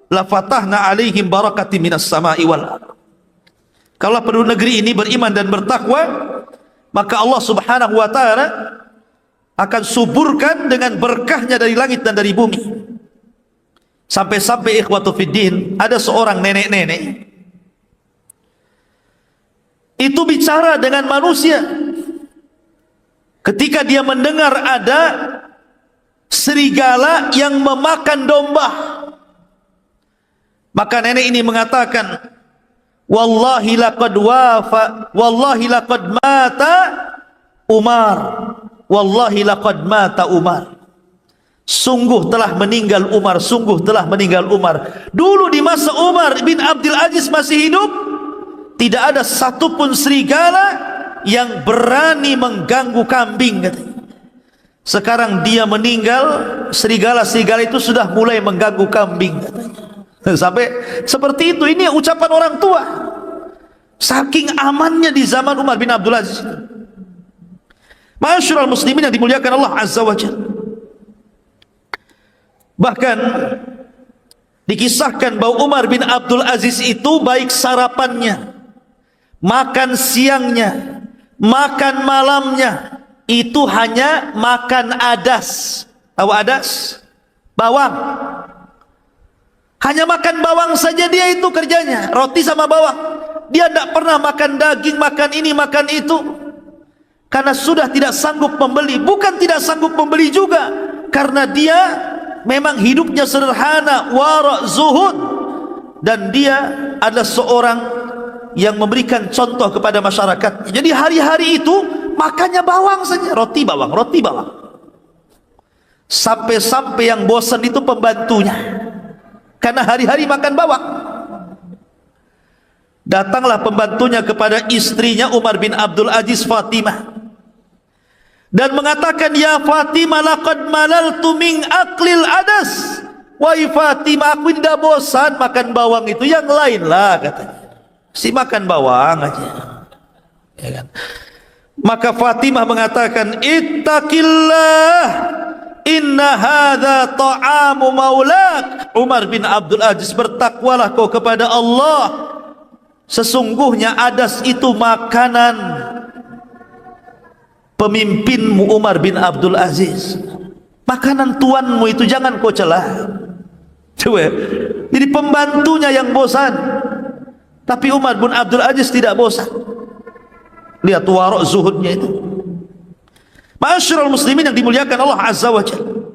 la fatahna alaihim barakatin minas sama'i wal ardh. Kalau penduduk negeri ini beriman dan bertakwa, maka Allah Subhanahu wa taala akan suburkan dengan berkahnya dari langit dan dari bumi. Sampai-sampai ikhwatu fiddin, ada seorang nenek-nenek itu bicara dengan manusia ketika dia mendengar ada serigala yang memakan domba. Maka nenek ini mengatakan, wallahi laqad mata Umar, wallahi laqad mata Umar. Sungguh telah meninggal Umar, sungguh telah meninggal Umar. Dulu di masa Umar bin Abdul Aziz masih hidup, tidak ada satupun serigala yang berani mengganggu kambing, katanya. Sekarang dia meninggal, serigala-serigala itu sudah mulai mengganggu kambing, katanya. Sampai seperti itu. Ini ucapan orang tua. Saking amannya di zaman Umar bin Abdul Aziz. Ma'asyiral muslimin yang dimuliakan Allah Azza wa Jalla. Bahkan dikisahkan bahwa Umar bin Abdul Aziz itu baik sarapannya, makan siangnya, makan malamnya, itu hanya makan adas. Tahu adas? Bawang. Hanya makan bawang saja dia itu kerjanya, roti sama bawang. Dia tidak pernah makan daging, makan ini, makan itu, karena sudah tidak sanggup membeli. Bukan tidak sanggup membeli juga, karena dia memang hidupnya sederhana, wara' zuhud, dan dia adalah seorang yang memberikan contoh kepada masyarakat. Jadi hari-hari itu makannya bawang saja, roti bawang, roti bawang. Sampai-sampai yang bosan itu pembantunya, karena hari-hari makan bawang. Datanglah pembantunya kepada istrinya Umar bin Abdul Aziz, Fatimah, dan mengatakan, ya Fatimah, laqad malaltu min aklil adas. Wahai Fatimah, aku tidak bosan makan bawang itu, yang lain lah, katanya. Si makan bawang aja, ya kan? Maka Fatimah mengatakan, ittaqillah, inna hadza ta'amu maulak. Umar bin Abdul Aziz, bertakwalah kau kepada Allah, sesungguhnya adas itu makanan pemimpinmu Umar bin Abdul Aziz. Makanan tuanmu itu jangan kau celah. Coba, jadi pembantunya yang bosan, tapi Umar bin Abdul Aziz tidak bosan. Lihat warok zuhudnya itu. Ma'asyiral muslimin yang dimuliakan Allah Azza wa Jalla.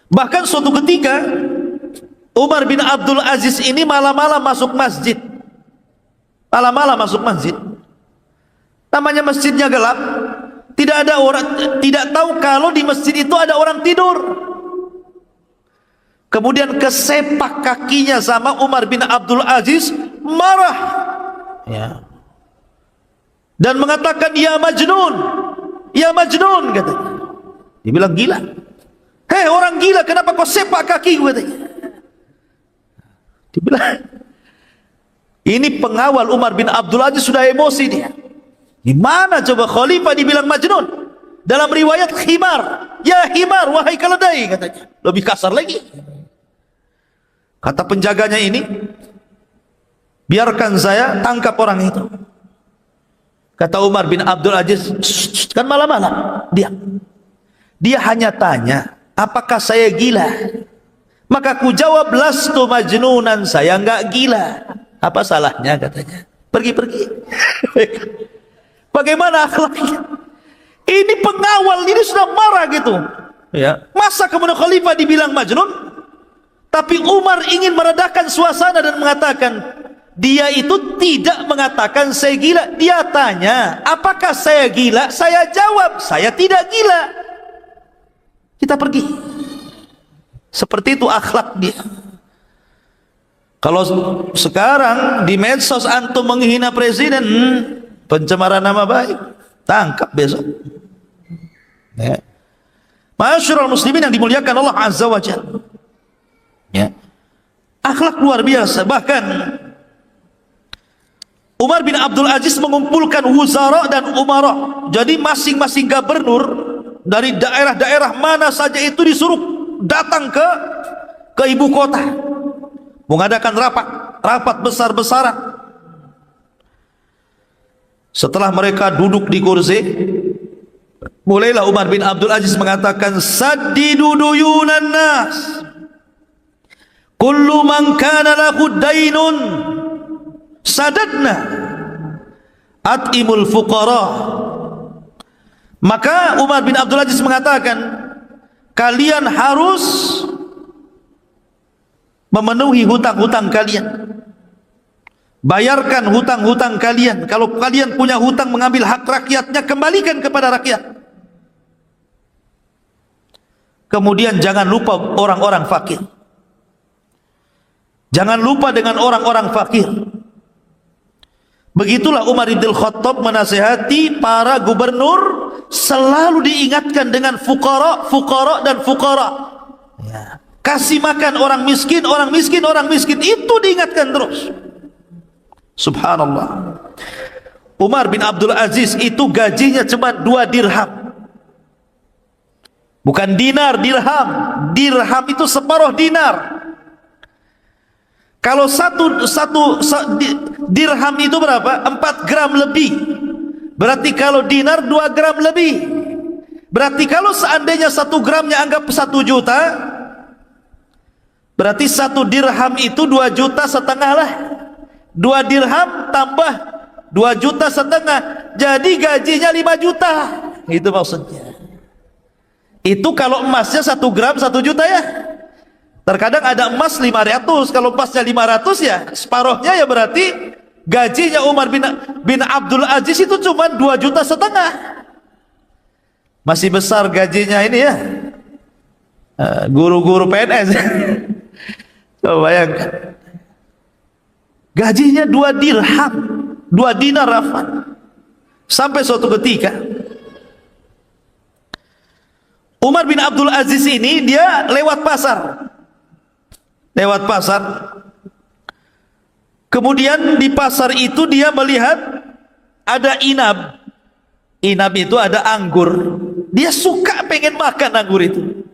Bahkan suatu ketika Umar bin Abdul Aziz ini malam-malam masuk masjid. Malam-malam masuk masjid. Namanya masjidnya gelap, tidak ada orang, tidak tahu kalau di masjid itu ada orang tidur. Kemudian kesepak kakinya sama Umar bin Abdul Aziz, marah, ya, dan mengatakan, ya Majnun, ya Majnun, katanya. Dia bilang, gila. Hei orang gila, kenapa kau sepak kaki, katanya. Dia bilang, ini pengawal Umar bin Abdul Aziz sudah emosi dia. Gimana coba khalifah dibilang Majnun? Dalam riwayat khimar, ya himar, wahai keledai, katanya. Lebih kasar lagi. Kata penjaganya ini, biarkan saya tangkap orang itu. Kata Umar bin Abdul Aziz, kan malam-malam, dia hanya tanya, apakah saya gila? Maka ku jawab, lastu majnunan, saya enggak gila. Apa salahnya, katanya. Pergi-pergi. Bagaimana akhlaknya? Ini pengawal ini sudah marah gitu, ya. Masa kemudian khalifah dibilang Majnun? Tapi Umar ingin meredakan suasana dan mengatakan, dia itu tidak mengatakan saya gila. Dia tanya, apakah saya gila? Saya jawab, saya tidak gila. Kita pergi. Seperti itu akhlak dia. Kalau sekarang di medsos antum menghina presiden, pencemaran nama baik, tangkap besok. Ya. Ma'asyiral muslimin yang dimuliakan Allah Azza wa Jalla. Ya. Akhlak luar biasa. Bahkan Umar bin Abdul Aziz mengumpulkan wuzara dan umara. Jadi masing-masing gubernur dari daerah-daerah mana saja itu disuruh datang ke ibu kota, mengadakan rapat besar-besaran. Setelah mereka duduk di kursi, mulailah Umar bin Abdul Aziz mengatakan, saddidu duyunan nas, kullu man kana lahu dainun sadadna, at'imul fuqara. Maka Umar bin Abdul Aziz mengatakan, kalian harus memenuhi hutang-hutang kalian, bayarkan hutang-hutang kalian. Kalau kalian punya hutang mengambil hak rakyatnya, kembalikan kepada rakyat. Kemudian jangan lupa orang-orang fakir, jangan lupa dengan orang-orang fakir. Begitulah Umar bin Khattab menasihati para gubernur, selalu diingatkan dengan fuqara, fuqara dan fuqara. Ya. Kasih makan orang miskin, orang miskin, orang miskin, itu diingatkan terus. Subhanallah. Umar bin Abdul Aziz itu gajinya cuma 2 dirham. Bukan dinar, dirham. Dirham itu separuh dinar. Kalau satu dirham itu berapa? 4 gram lebih. Berarti kalau dinar 2 gram lebih. Berarti kalau seandainya 1 gramnya anggap 1 juta, berarti 1 dirham itu 2,5 juta lah. 2 dirham tambah 2,5 juta, jadi gajinya 5 juta. Itu maksudnya. Itu kalau emasnya 1 gram 1 juta ya. Terkadang ada emas 500, kalau emasnya 500 ya separuhnya, ya berarti gajinya Umar bin Abdul Aziz itu cuma 2,5 juta. Masih besar gajinya ini ya, guru-guru PNS. Coba bayangkan, gajinya 2 dirham, 2 dinar rafan. Sampai suatu ketika Umar bin Abdul Aziz ini dia lewat pasar. Kemudian di pasar itu dia melihat ada inab. Inab itu ada anggur. Dia suka pengen makan anggur itu.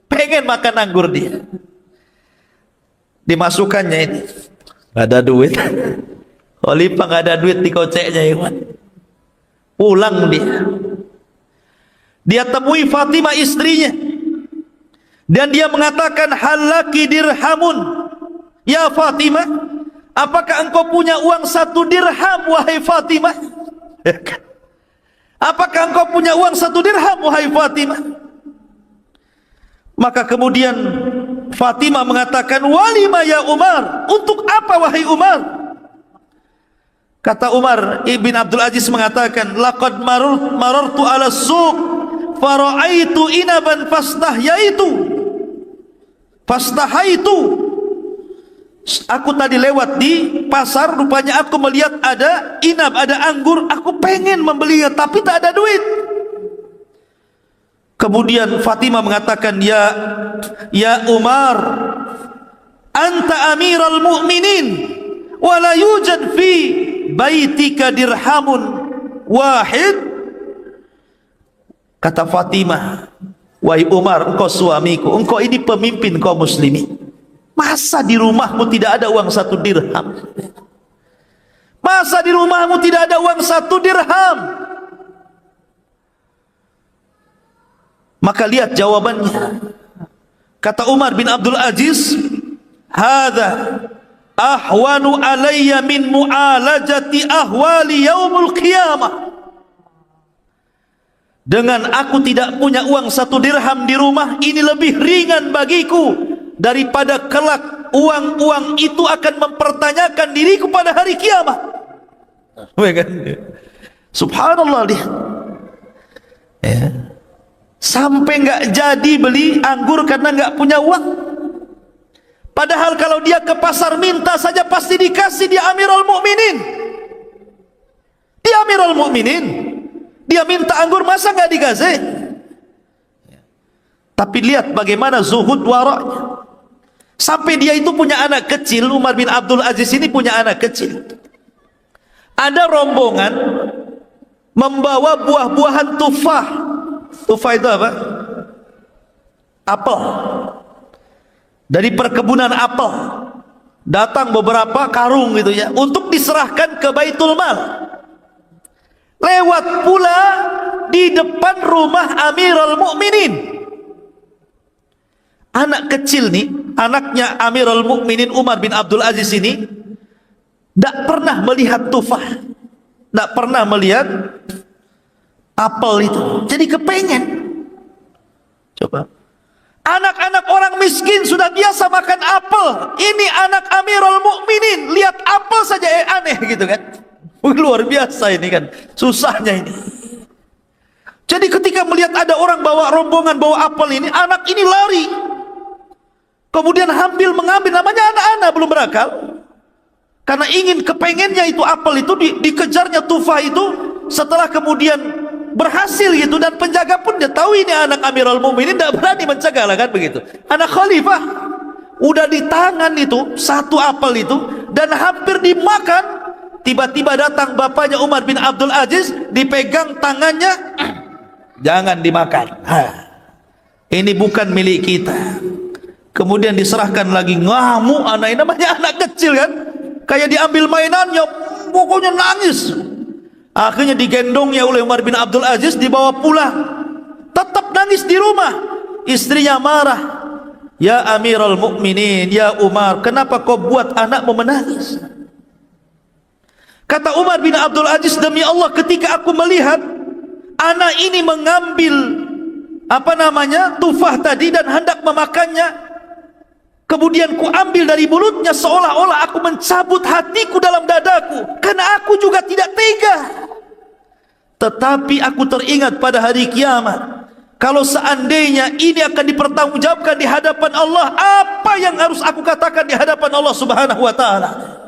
Pengen makan anggur dia. Dimasukkannya ini. Gak ada duit. Khalifah gak ada duit di koceknya, Iwan. Pulang dia. Dia temui Fatimah istrinya. Dan dia mengatakan, halaki dirhamun ya Fatimah, apakah engkau punya uang 1 dirham wahai Fatimah? Apakah engkau punya uang 1 dirham wahai Fatimah? Maka kemudian Fatimah mengatakan, walima ya Umar, untuk apa wahai Umar? Kata Umar ibn Abdul Aziz mengatakan, laqad marartu ala suq fara'aitu inaban fastahaitu. Aku tadi lewat di pasar, rupanya aku melihat ada inab, ada anggur, aku pengen membelinya tapi tak ada duit. Kemudian Fatimah mengatakan, ya Umar, anta amiral mu'minin wa la yujad fi baitika dirhamun wahid. Kata Fatimah, wahai Umar, engkau suamiku, engkau ini pemimpin kaum muslimin. Masa di rumahmu tidak ada uang 1 dirham? Masa di rumahmu tidak ada uang 1 dirham? Maka lihat jawabannya. Kata Umar bin Abdul Aziz, hadza ahwanu alayya min mu'alajati ahwali yaumul qiyamah. Dengan aku tidak punya uang 1 dirham di rumah, ini lebih ringan bagiku daripada kelak uang-uang itu akan mempertanyakan diriku pada hari kiamat. Subhanallah, dia ya. Sampai nggak jadi beli anggur karena nggak punya uang. Padahal kalau dia ke pasar minta saja pasti dikasih. Dia Amirul Mukminin. Dia Amirul Mukminin. Dia minta anggur, masa nggak dikasih? Tapi lihat bagaimana zuhud waraknya. Sampai dia itu punya anak kecil. Umar bin Abdul Aziz ini punya anak kecil. Ada rombongan membawa buah-buahan tufah. Tufah itu apa? Apel. Dari perkebunan apel datang beberapa karung gitu ya, untuk diserahkan ke Baitul Mal. Lewat pula di depan rumah Amirul Mukminin. Anak kecil nih, anaknya Amirul Mukminin Umar bin Abdul Aziz ini tidak pernah melihat tufah, tidak pernah melihat apel itu. Jadi kepengen. Coba, anak-anak orang miskin sudah biasa makan apel. Ini anak Amirul Mukminin lihat apel saja aneh gitu kan. Luar biasa ini kan, susahnya ini. Jadi ketika melihat ada orang bawa rombongan bawa apel ini, anak ini lari. Kemudian hampir mengambil, namanya anak-anak belum berakal. Karena ingin kepengennya itu apel itu dikejarnya tufah itu. Setelah kemudian berhasil gitu, dan penjaga pun dia tahu ini anak Amirul Mukminin, tidak berani mencegah lah kan begitu. Anak khalifah udah di tangan itu satu apel itu dan hampir dimakan. Tiba-tiba datang bapaknya Umar bin Abdul Aziz, dipegang tangannya, jangan dimakan. Ini bukan milik kita. Kemudian diserahkan lagi, ngamuk anak ini, namanya anak kecil kan, kayak diambil mainannya, pokoknya nangis. Akhirnya digendongnya oleh Umar bin Abdul Aziz, dibawa pulang. Tetap nangis di rumah. Istrinya marah. Ya Amirul Mukminin, ya Umar, kenapa kau buat anakmu menangis? Kata Umar bin Abdul Aziz, demi Allah, ketika aku melihat anak ini mengambil tufah tadi dan hendak memakannya, kemudian ku ambil dari mulutnya, seolah-olah aku mencabut hatiku dalam dadaku, karena aku juga tidak tega. Tetapi aku teringat pada hari kiamat, kalau seandainya ini akan dipertanggungjawabkan di hadapan Allah, apa yang harus aku katakan di hadapan Allah Subhanahu wa ta'ala?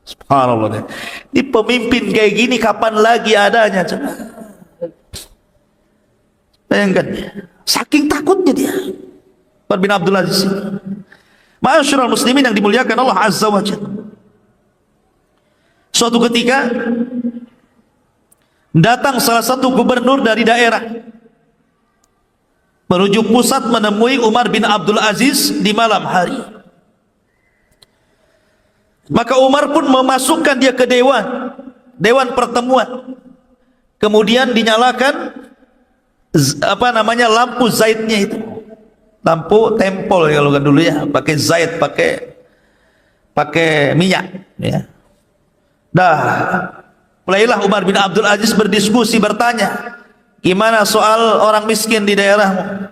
Subhanallah. Ini pemimpin kayak gini kapan lagi adanya? Coba bayangkan, saking takutnya dia, Umar bin Abdul Aziz. Ma'asyiral muslimin yang dimuliakan Allah Azza wa Jalla. Suatu ketika datang salah satu gubernur dari daerah menuju pusat menemui Umar bin Abdul Aziz di malam hari. Maka Umar pun memasukkan dia ke dewan pertemuan. Kemudian dinyalakan lampu zaitnya itu, lampu tempol kalau kan dulu ya, pakai zait, pakai minyak ya. Dah mulailah Umar bin Abdul Aziz berdiskusi, bertanya, gimana soal orang miskin di daerahmu,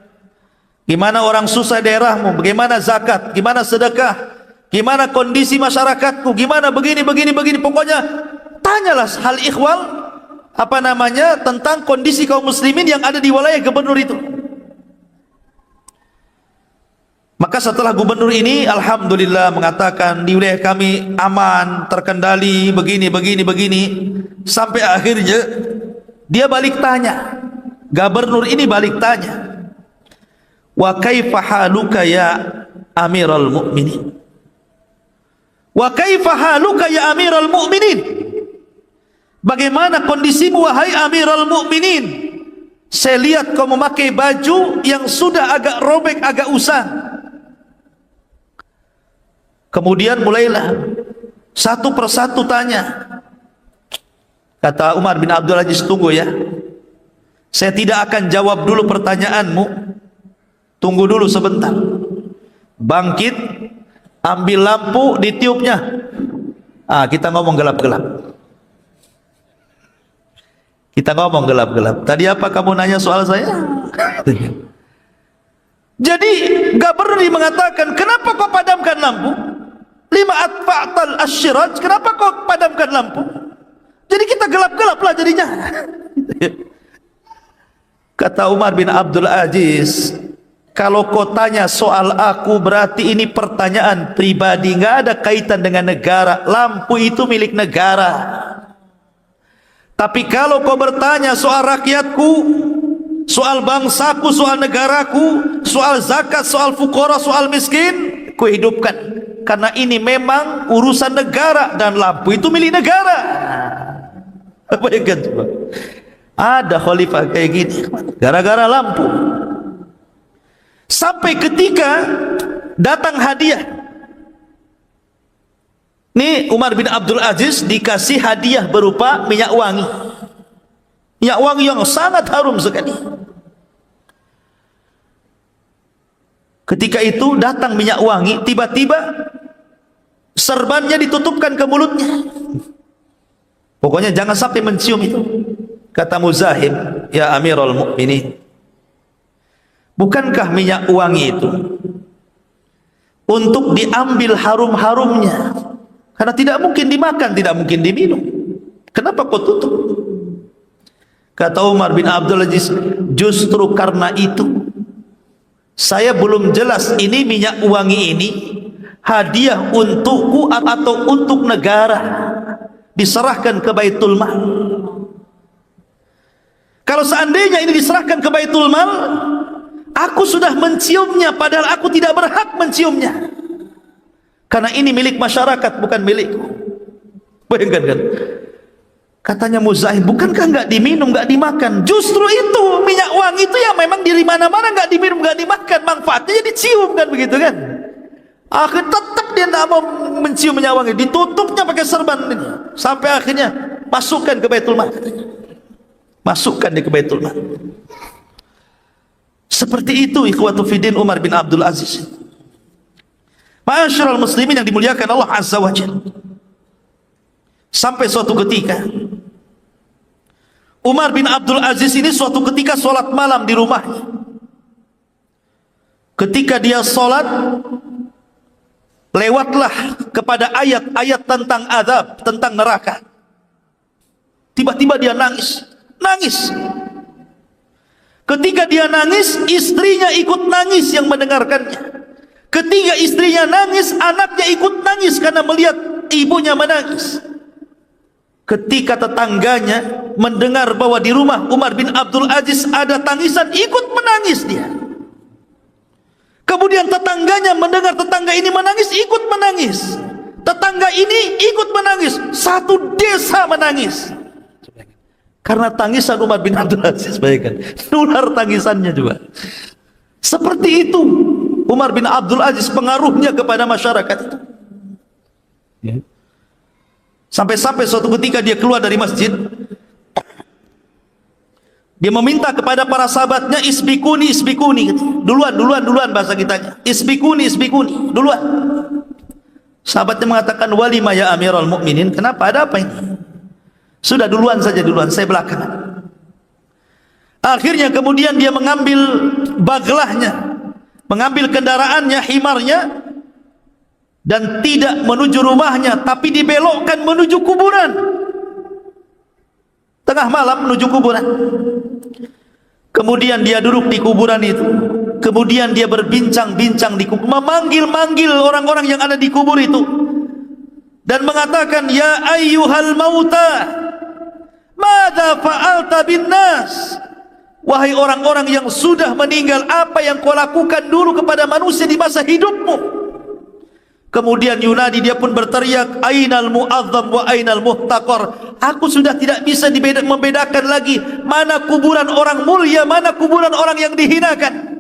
gimana orang susah di daerahmu, bagaimana zakat, gimana sedekah, gimana kondisi masyarakatku, gimana begini, pokoknya tanyalah hal ikhwal tentang kondisi kaum muslimin yang ada di wilayah gubernur itu. Maka setelah gubernur ini alhamdulillah mengatakan di wilayah kami aman, terkendali, begini, sampai akhirnya dia balik tanya, gubernur ini balik tanya, wa kaifa haluka ya Amirul Mukminin, wa kaifa haluka ya Amirul Mukminin, bagaimana kondisimu wahai Amirul Mukminin? Saya lihat kau memakai baju yang sudah agak robek, agak usang. Kemudian mulailah satu persatu tanya. Kata Umar bin Abdul Aziz, tunggu ya, saya tidak akan jawab dulu pertanyaanmu, tunggu dulu sebentar. Bangkit, ambil lampu, ditiupnya. Kita ngomong gelap-gelap. Tadi apa kamu nanya soal saya? Jadi gubernur mengatakan, kenapa kau padamkan lampu? Lima atfa'tal asyiraj, kenapa kau padamkan lampu? Jadi kita gelap-gelap lah jadinya. Kata Umar bin Abdul Aziz, kalau kau tanya soal aku, berarti ini pertanyaan pribadi, nggak ada kaitan dengan negara. Lampu itu milik negara. Tapi kalau kau bertanya soal rakyatku, soal bangsaku, soal negaraku, soal zakat, soal fuqara, soal miskin, ku hidupkan. Karena ini memang urusan negara dan lampu itu milik negara. Bayangkan coba. Ada khalifah kayak gini gara-gara lampu. Sampai ketika datang hadiah. Nih Umar bin Abdul Aziz dikasih hadiah berupa minyak wangi. Minyak wangi yang sangat harum sekali. Ketika itu datang minyak wangi, tiba-tiba serbannya ditutupkan ke mulutnya. Pokoknya jangan sampai mencium itu. Kata Muzahim, ya Amirul Mukminin, bukankah minyak wangi itu untuk diambil harum-harumnya? Karena tidak mungkin dimakan, tidak mungkin diminum. Kenapa kau tutup? Kata Umar bin Abdul Aziz, justru karena itu saya belum jelas ini minyak wangi ini hadiah untukku atau untuk negara, diserahkan ke Baitul Mal. Kalau seandainya ini diserahkan ke Baitul Mal, aku sudah menciumnya padahal aku tidak berhak menciumnya. Karena ini milik masyarakat, bukan milikku. Bayangkan kan? Katanya Muzahim, bukankah enggak diminum, enggak dimakan? Justru itu minyak wangi itu yang memang di mana-mana enggak diminum, enggak dimakan, manfaatnya dicium kan begitu kan? Akhirnya tetap dia tidak mau mencium minyak wangi, ditutupnya pakai serban ini. Sampai akhirnya masukkan ke Baitul Mal. Masukkan dia ke Baitul Mal. Seperti itu ikhwatu fiddin Umar bin Abdul Aziz. Ma'asyiral muslimin yang dimuliakan Allah Azza wa Jalla. Sampai suatu ketika Umar bin Abdul Aziz ini suatu ketika sholat malam di rumahnya. Ketika dia sholat, lewatlah kepada ayat-ayat tentang azab, tentang neraka. Tiba-tiba dia nangis. Ketika dia nangis, istrinya ikut nangis yang mendengarkannya. Ketika istrinya nangis, anaknya ikut nangis karena melihat ibunya menangis. Ketika tetangganya mendengar bahwa di rumah Umar bin Abdul Aziz ada tangisan, ikut menangis dia. Kemudian tetangganya mendengar tetangga ini menangis, ikut menangis. Tetangga ini ikut menangis. Satu desa menangis. Karena tangisan Umar bin Abdul Aziz, bayangkan. Nular tangisannya juga. Seperti itu Umar bin Abdul Aziz pengaruhnya kepada masyarakat itu. Sampai-sampai suatu ketika dia keluar dari masjid, dia meminta kepada para sahabatnya, isbikuni, duluan bahasa kitanya, isbikuni, duluan. Sahabatnya mengatakan, walima ya Amirul Mukminin, kenapa, ada apa ini? Sudah duluan saja, saya belakangan. Akhirnya kemudian dia mengambil baglahnya, mengambil kendaraannya, himarnya, dan tidak menuju rumahnya, tapi dibelokkan menuju kuburan. Tengah malam menuju kuburan. Kemudian dia duduk di kuburan itu. Kemudian dia berbincang-bincang di kubur, memanggil-manggil orang-orang yang ada di kubur itu, dan mengatakan, ya ayyuhal mauta, madza fa'alta bin nas? Wahai orang-orang yang sudah meninggal, apa yang kau lakukan dulu kepada manusia di masa hidupmu? Kemudian yunadi, dia pun berteriak, ainal mu'azzam wa ainal muhtaqar. Aku sudah tidak bisa membedakan lagi mana kuburan orang mulia, mana kuburan orang yang dihinakan.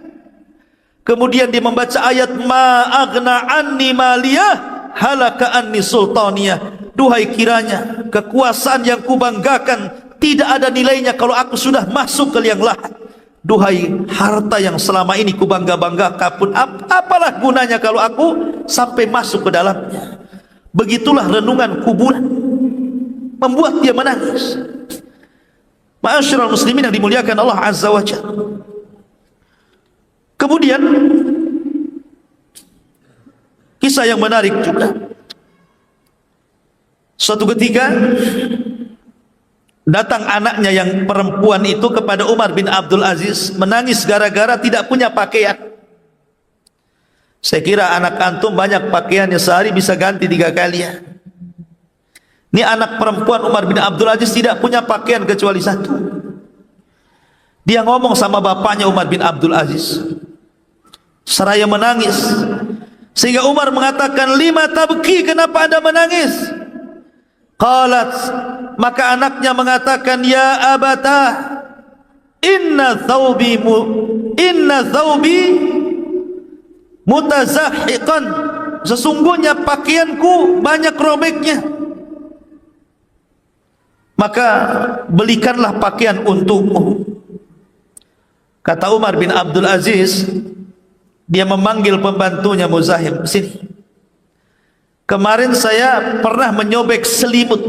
Kemudian dia membaca ayat, ma aghna anni maliyah halaka anni sultaniyah. Duhai kiranya kekuasaan yang kubanggakan tidak ada nilainya kalau aku sudah masuk ke liang lahat. Duhai harta yang selama ini kubangga-banggakan pun, apalah gunanya kalau aku sampai masuk ke dalamnya. Begitulah renungan kuburan membuat dia menangis. Ma'asyiral muslimin yang dimuliakan Allah Azza wa Jalla. Kemudian kisah yang menarik juga. Suatu ketika datang anaknya yang perempuan itu kepada Umar bin Abdul Aziz, menangis gara-gara tidak punya pakaian. Saya kira anak antum banyak pakaiannya, sehari bisa ganti 3 kali ya. Ini anak perempuan Umar bin Abdul Aziz tidak punya pakaian kecuali 1. Dia ngomong sama bapaknya Umar bin Abdul Aziz, seraya menangis. Sehingga Umar mengatakan, lima tabki, kenapa anda menangis? Qalat, maka anaknya mengatakan, ya abata, inna thawbi mutazahiqan, sesungguhnya pakaianku banyak robeknya, maka belikanlah pakaian untukmu. Kata Umar bin Abdul Aziz, dia memanggil pembantunya, Muzahim, sini, kemarin saya pernah menyobek selimut.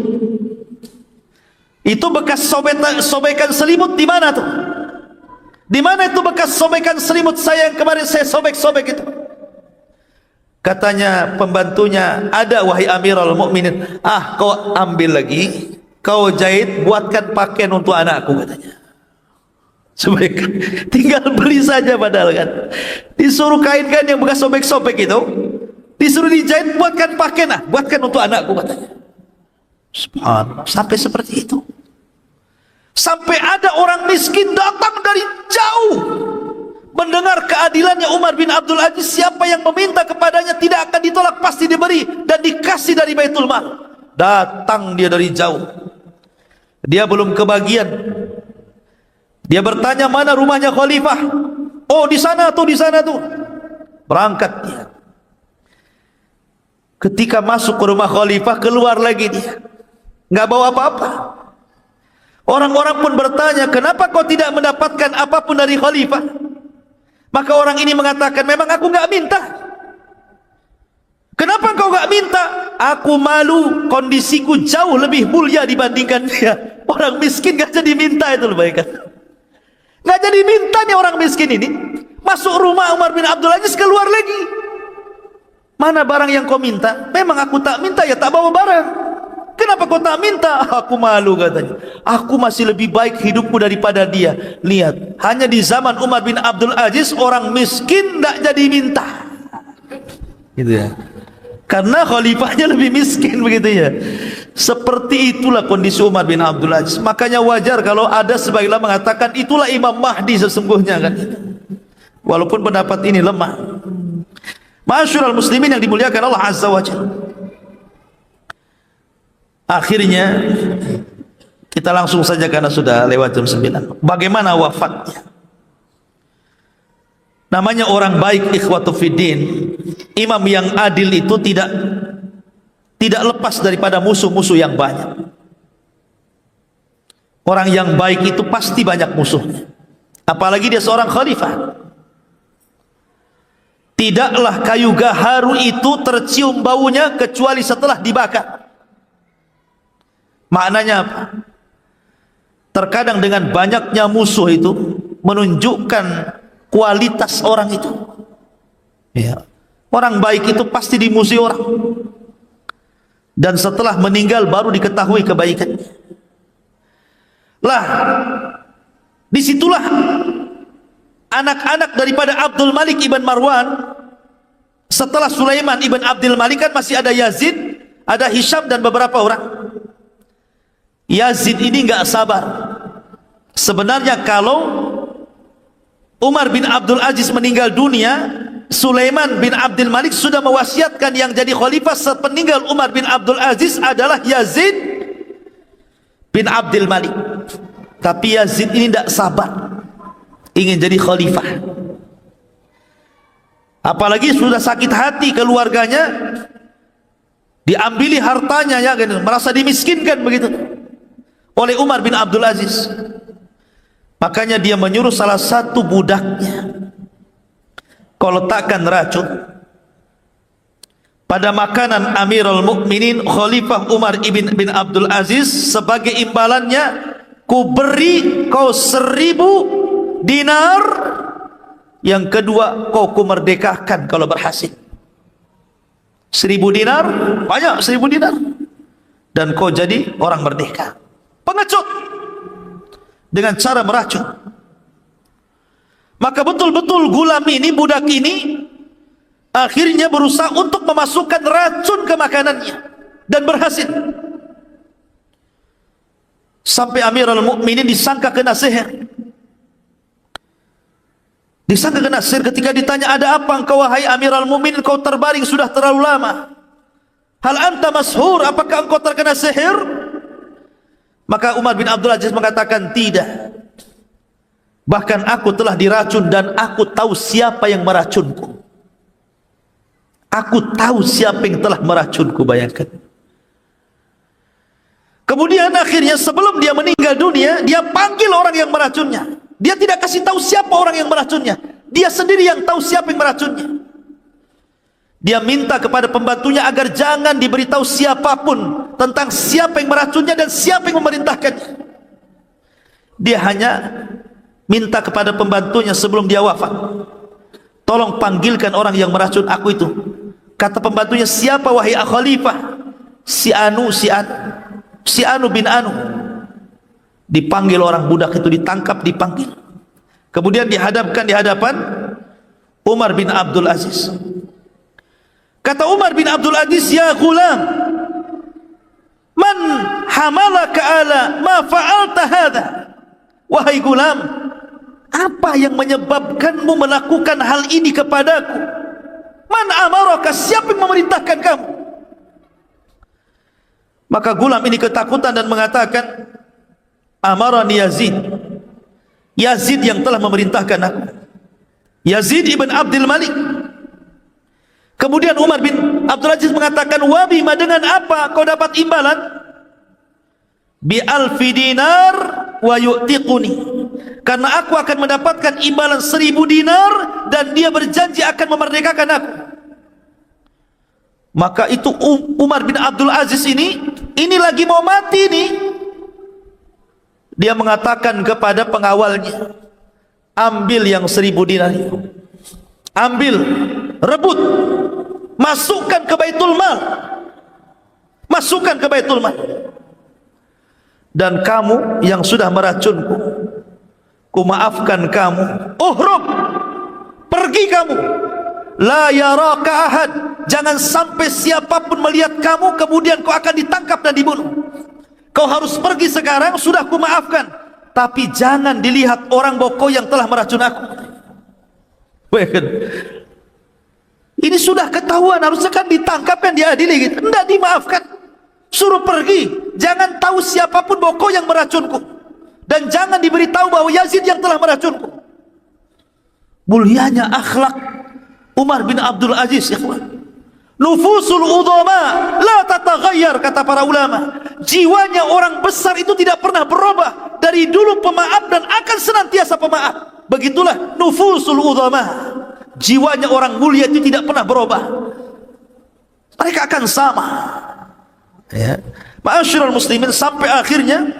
Itu bekas sobekan selimut di mana tuh? Di mana itu bekas sobekan selimut saya yang kemarin saya sobek-sobek itu? Katanya pembantunya, ada wahai Amirul Mukminin. Ah, kau ambil lagi, kau jahit, buatkan pakaian untuk anakku, katanya. Sobek, tinggal beli saja padahal kan. Disuruh kainkan yang bekas sobek-sobek itu, disuruh dijahit, buatkan pakaian, buatkan untuk anakku, katanya. Subhanallah, sampai seperti itu. Sampai ada orang miskin datang dari jauh mendengar keadilannya Umar bin Abdul Aziz. Siapa yang meminta kepadanya tidak akan ditolak, pasti diberi dan dikasih dari Baitul Mal. Datang dia dari jauh, dia belum kebagian. Dia bertanya, mana rumahnya khalifah? Oh, di sana tuh, di sana tuh. Berangkat dia. Ketika masuk ke rumah khalifah, keluar lagi dia, nggak bawa apa-apa. Orang-orang pun bertanya, kenapa kau tidak mendapatkan apapun dari khalifah? Maka orang ini mengatakan, memang aku nggak minta. Kenapa kau nggak minta? Aku malu, kondisiku jauh lebih mulia dibandingkan dia. Orang miskin nggak jadi minta, itu loh, baik kan? Nggak jadi minta nih orang miskin ini. Masuk rumah Umar bin Abdul Aziz, keluar lagi. Mana barang yang kau minta? Memang aku tak minta, ya tak bawa barang. Kenapa kau tak minta? Aku malu, katanya. Aku masih lebih baik hidupku daripada dia. Lihat, hanya di zaman Umar bin Abdul Aziz orang miskin tak jadi minta. Gitu ya. Karena khalifahnya lebih miskin, begitu ya. Seperti itulah kondisi Umar bin Abdul Aziz. Makanya wajar kalau ada sebagian mengatakan itulah Imam Mahdi sesungguhnya, kan. Walaupun pendapat ini lemah. Ma'asyiral muslimin yang dimuliakan Allah Azza wa Jalla. Akhirnya kita langsung saja karena sudah lewat jam 9. Bagaimana wafatnya? Namanya orang baik, ikhwatu fiddin. Imam yang adil itu tidak lepas daripada musuh-musuh yang banyak. Orang yang baik itu pasti banyak musuhnya. Apalagi dia seorang khalifah. Tidaklah kayu gaharu itu tercium baunya kecuali setelah dibakar. Maknanya apa? Terkadang dengan banyaknya musuh itu menunjukkan kualitas orang itu. Ya. Orang baik itu pasti dimusuhi orang. Dan setelah meninggal baru diketahui kebaikannya. Lah, disitulah anak-anak daripada Abdul Malik ibn Marwan. Setelah Sulaiman ibn Abdul Malik kan masih ada Yazid, ada Hisham dan beberapa orang. Yazid ini enggak sabar. Sebenarnya kalau Umar bin Abdul Aziz meninggal dunia, Sulaiman bin Abdul Malik sudah mewasiatkan yang jadi khalifah sepeninggal Umar bin Abdul Aziz adalah Yazid bin Abdul Malik. Tapi Yazid ini tidak sabar, ingin jadi khalifah. Apalagi sudah sakit hati keluarganya, diambili hartanya, ya kan, merasa dimiskinkan begitu oleh Umar bin Abdul Aziz. Makanya dia menyuruh salah satu budaknya, kau letakkan racun pada makanan Amirul Mukminin Khalifah Umar bin Abdul Aziz. Sebagai imbalannya, ku beri kau 1000 dinar. Yang kedua, kau kumerdekakan kalau berhasil. 1000 dinar, banyak 1000 dinar. Dan kau jadi orang merdeka. Pengecut dengan cara meracun. Maka betul-betul gulam ini, budak ini akhirnya berusaha untuk memasukkan racun ke makanannya dan berhasil. Sampai Amirul Mukminin disangka kena sihir. Disangka kena sihir. Ketika ditanya, ada apa engkau wahai Amirul Mukminin, kau terbaring sudah terlalu lama. Hal anta mashur, apakah engkau terkena sihir? Maka Umar bin Abdul Aziz mengatakan, tidak. Bahkan aku telah diracun dan aku tahu siapa yang meracunku. Aku tahu siapa yang telah meracunku, bayangkan. Kemudian akhirnya sebelum dia meninggal dunia, dia panggil orang yang meracunnya. Dia tidak kasih tahu siapa orang yang meracunnya. Dia sendiri yang tahu siapa yang meracunnya. Dia minta kepada pembantunya agar jangan diberitahu siapapun tentang siapa yang meracunnya dan siapa yang memerintahkannya. Dia hanya minta kepada pembantunya sebelum dia wafat, tolong panggilkan orang yang meracun aku itu. Kata pembantunya, siapa wahai khalifah? Si Anu bin Anu. Dipanggil orang budak itu, ditangkap, dipanggil. Kemudian dihadapkan di hadapan Umar bin Abdul Aziz. Kata Umar bin Abdul Aziz, ya gulam, man hamalaka ala ma fa'alta hadha? Wahai gulam, apa yang menyebabkanmu melakukan hal ini kepadaku? Man amaraka, siapa yang memerintahkan kamu? Maka gulam ini ketakutan dan mengatakan, amarani Yazid. Yazid yang telah memerintahkan aku. Yazid ibn Abdul Malik. Kemudian Umar bin Abdul Aziz mengatakan, wa bima, dengan apa kau dapat imbalan? Bi alfi dinar wa yu'tiquni, karena aku akan mendapatkan imbalan 1000 dinar dan dia berjanji akan memerdekakan aku. Maka itu Umar bin Abdul Aziz ini lagi mau mati nih. Dia mengatakan kepada pengawalnya, ambil yang 1000 dinar itu, ambil, rebut, masukkan ke Baitul Mal, masukkan ke Baitul Mal. Dan kamu yang sudah meracunku, ku maafkan kamu. Uhrub, pergi kamu. La yaraka ahad, jangan sampai siapapun melihat kamu kemudian kau akan ditangkap dan dibunuh. Kau harus pergi sekarang, sudah ku maafkan, tapi jangan dilihat orang bahwa kau yang telah meracun aku. Ini sudah ketahuan, harusnya kan ditangkap, kan diadili gitu. Tidak, dimaafkan. Suruh pergi, jangan tahu siapapun bahwa kau yang meracunku, dan jangan diberitahu bahwa Yazid yang telah meracunku. Mulianya akhlak Umar bin Abdul Aziz, ya kawan. Nufusul udhama la tataghayyar, kata para ulama. Jiwanya orang besar itu tidak pernah berubah, dari dulu pemaaf dan akan senantiasa pemaaf. Begitulah nufusul udhama. Jiwanya orang mulia itu tidak pernah berubah, mereka akan sama. Ya, ma'asyiral muslimin, sampai akhirnya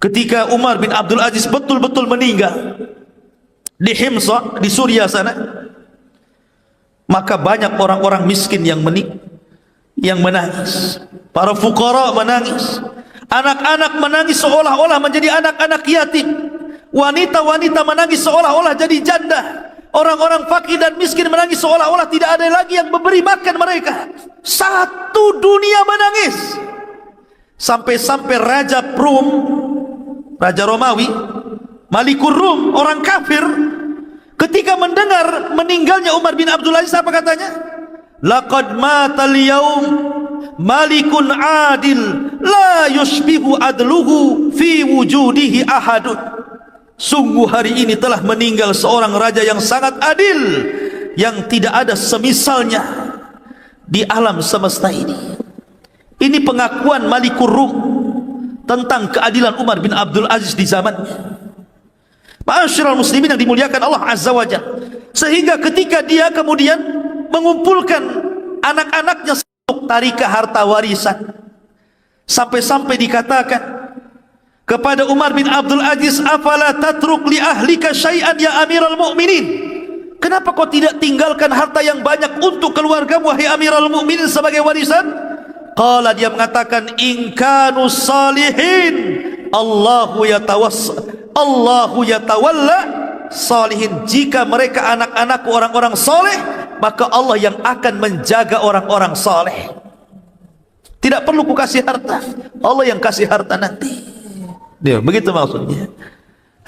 ketika Umar bin Abdul Aziz betul-betul meninggal di Himsa, di Suriah sana, maka banyak orang-orang miskin yang menangis, para fuqara menangis, anak-anak menangis seolah-olah menjadi anak-anak yatim, wanita-wanita menangis seolah-olah jadi janda, orang-orang fakir dan miskin menangis seolah-olah tidak ada lagi yang memberi makan mereka. Satu dunia menangis. Sampai-sampai Raja Rum, Raja Romawi, Malikur Rum, orang kafir, ketika mendengar meninggalnya Umar bin Abdul Aziz, apa katanya? Laqad matal yaum malikun adil la yushbihu adluhu fi wujudihi ahadun. Sungguh hari ini telah meninggal seorang raja yang sangat adil, yang tidak ada semisalnya di alam semesta ini. Ini pengakuan Malikur Rum tentang keadilan Umar bin Abdul Aziz di zamannya. Ma'asyiral muslimin yang dimuliakan Allah Azza wa Jalla. Sehingga ketika dia kemudian mengumpulkan anak-anaknya untuk tarikah harta warisan, sampai-sampai dikatakan kepada Umar bin Abdul Aziz, afala tatruk li ahlika syai'an ya Amirul Mukminin? Kenapa kau tidak tinggalkan harta yang banyak untuk keluarga wahai Amirul Mukminin sebagai warisan? Qala, dia mengatakan, in kanu salihin Allahu yatawalla salihin. Jika mereka anak-anakku orang-orang saleh, maka Allah yang akan menjaga orang-orang saleh. Tidak perlu ku kasih harta, Allah yang kasih harta nanti. Dia begitu maksudnya.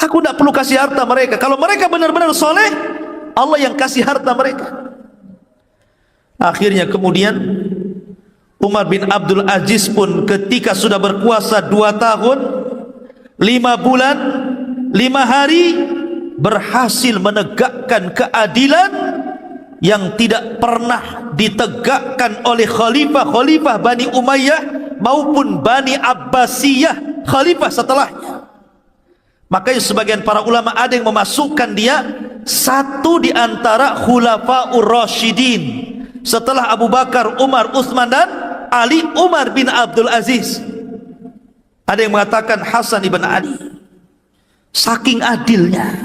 Aku tidak perlu kasih harta mereka. Kalau mereka benar-benar soleh, Allah yang kasih harta mereka. Akhirnya kemudian Umar bin Abdul Aziz pun ketika sudah berkuasa 2 tahun 5 bulan 5 hari berhasil menegakkan keadilan yang tidak pernah ditegakkan oleh khalifah-khalifah Bani Umayyah maupun Bani Abbasiyah khalifah setelahnya. Makanya sebagian para ulama ada yang memasukkan dia satu di antara khulafaur rasyidin setelah Abu Bakar, Umar, Utsman dan Ali, Umar bin Abdul Aziz. Ada yang mengatakan Hasan ibn Ali. Saking adilnya,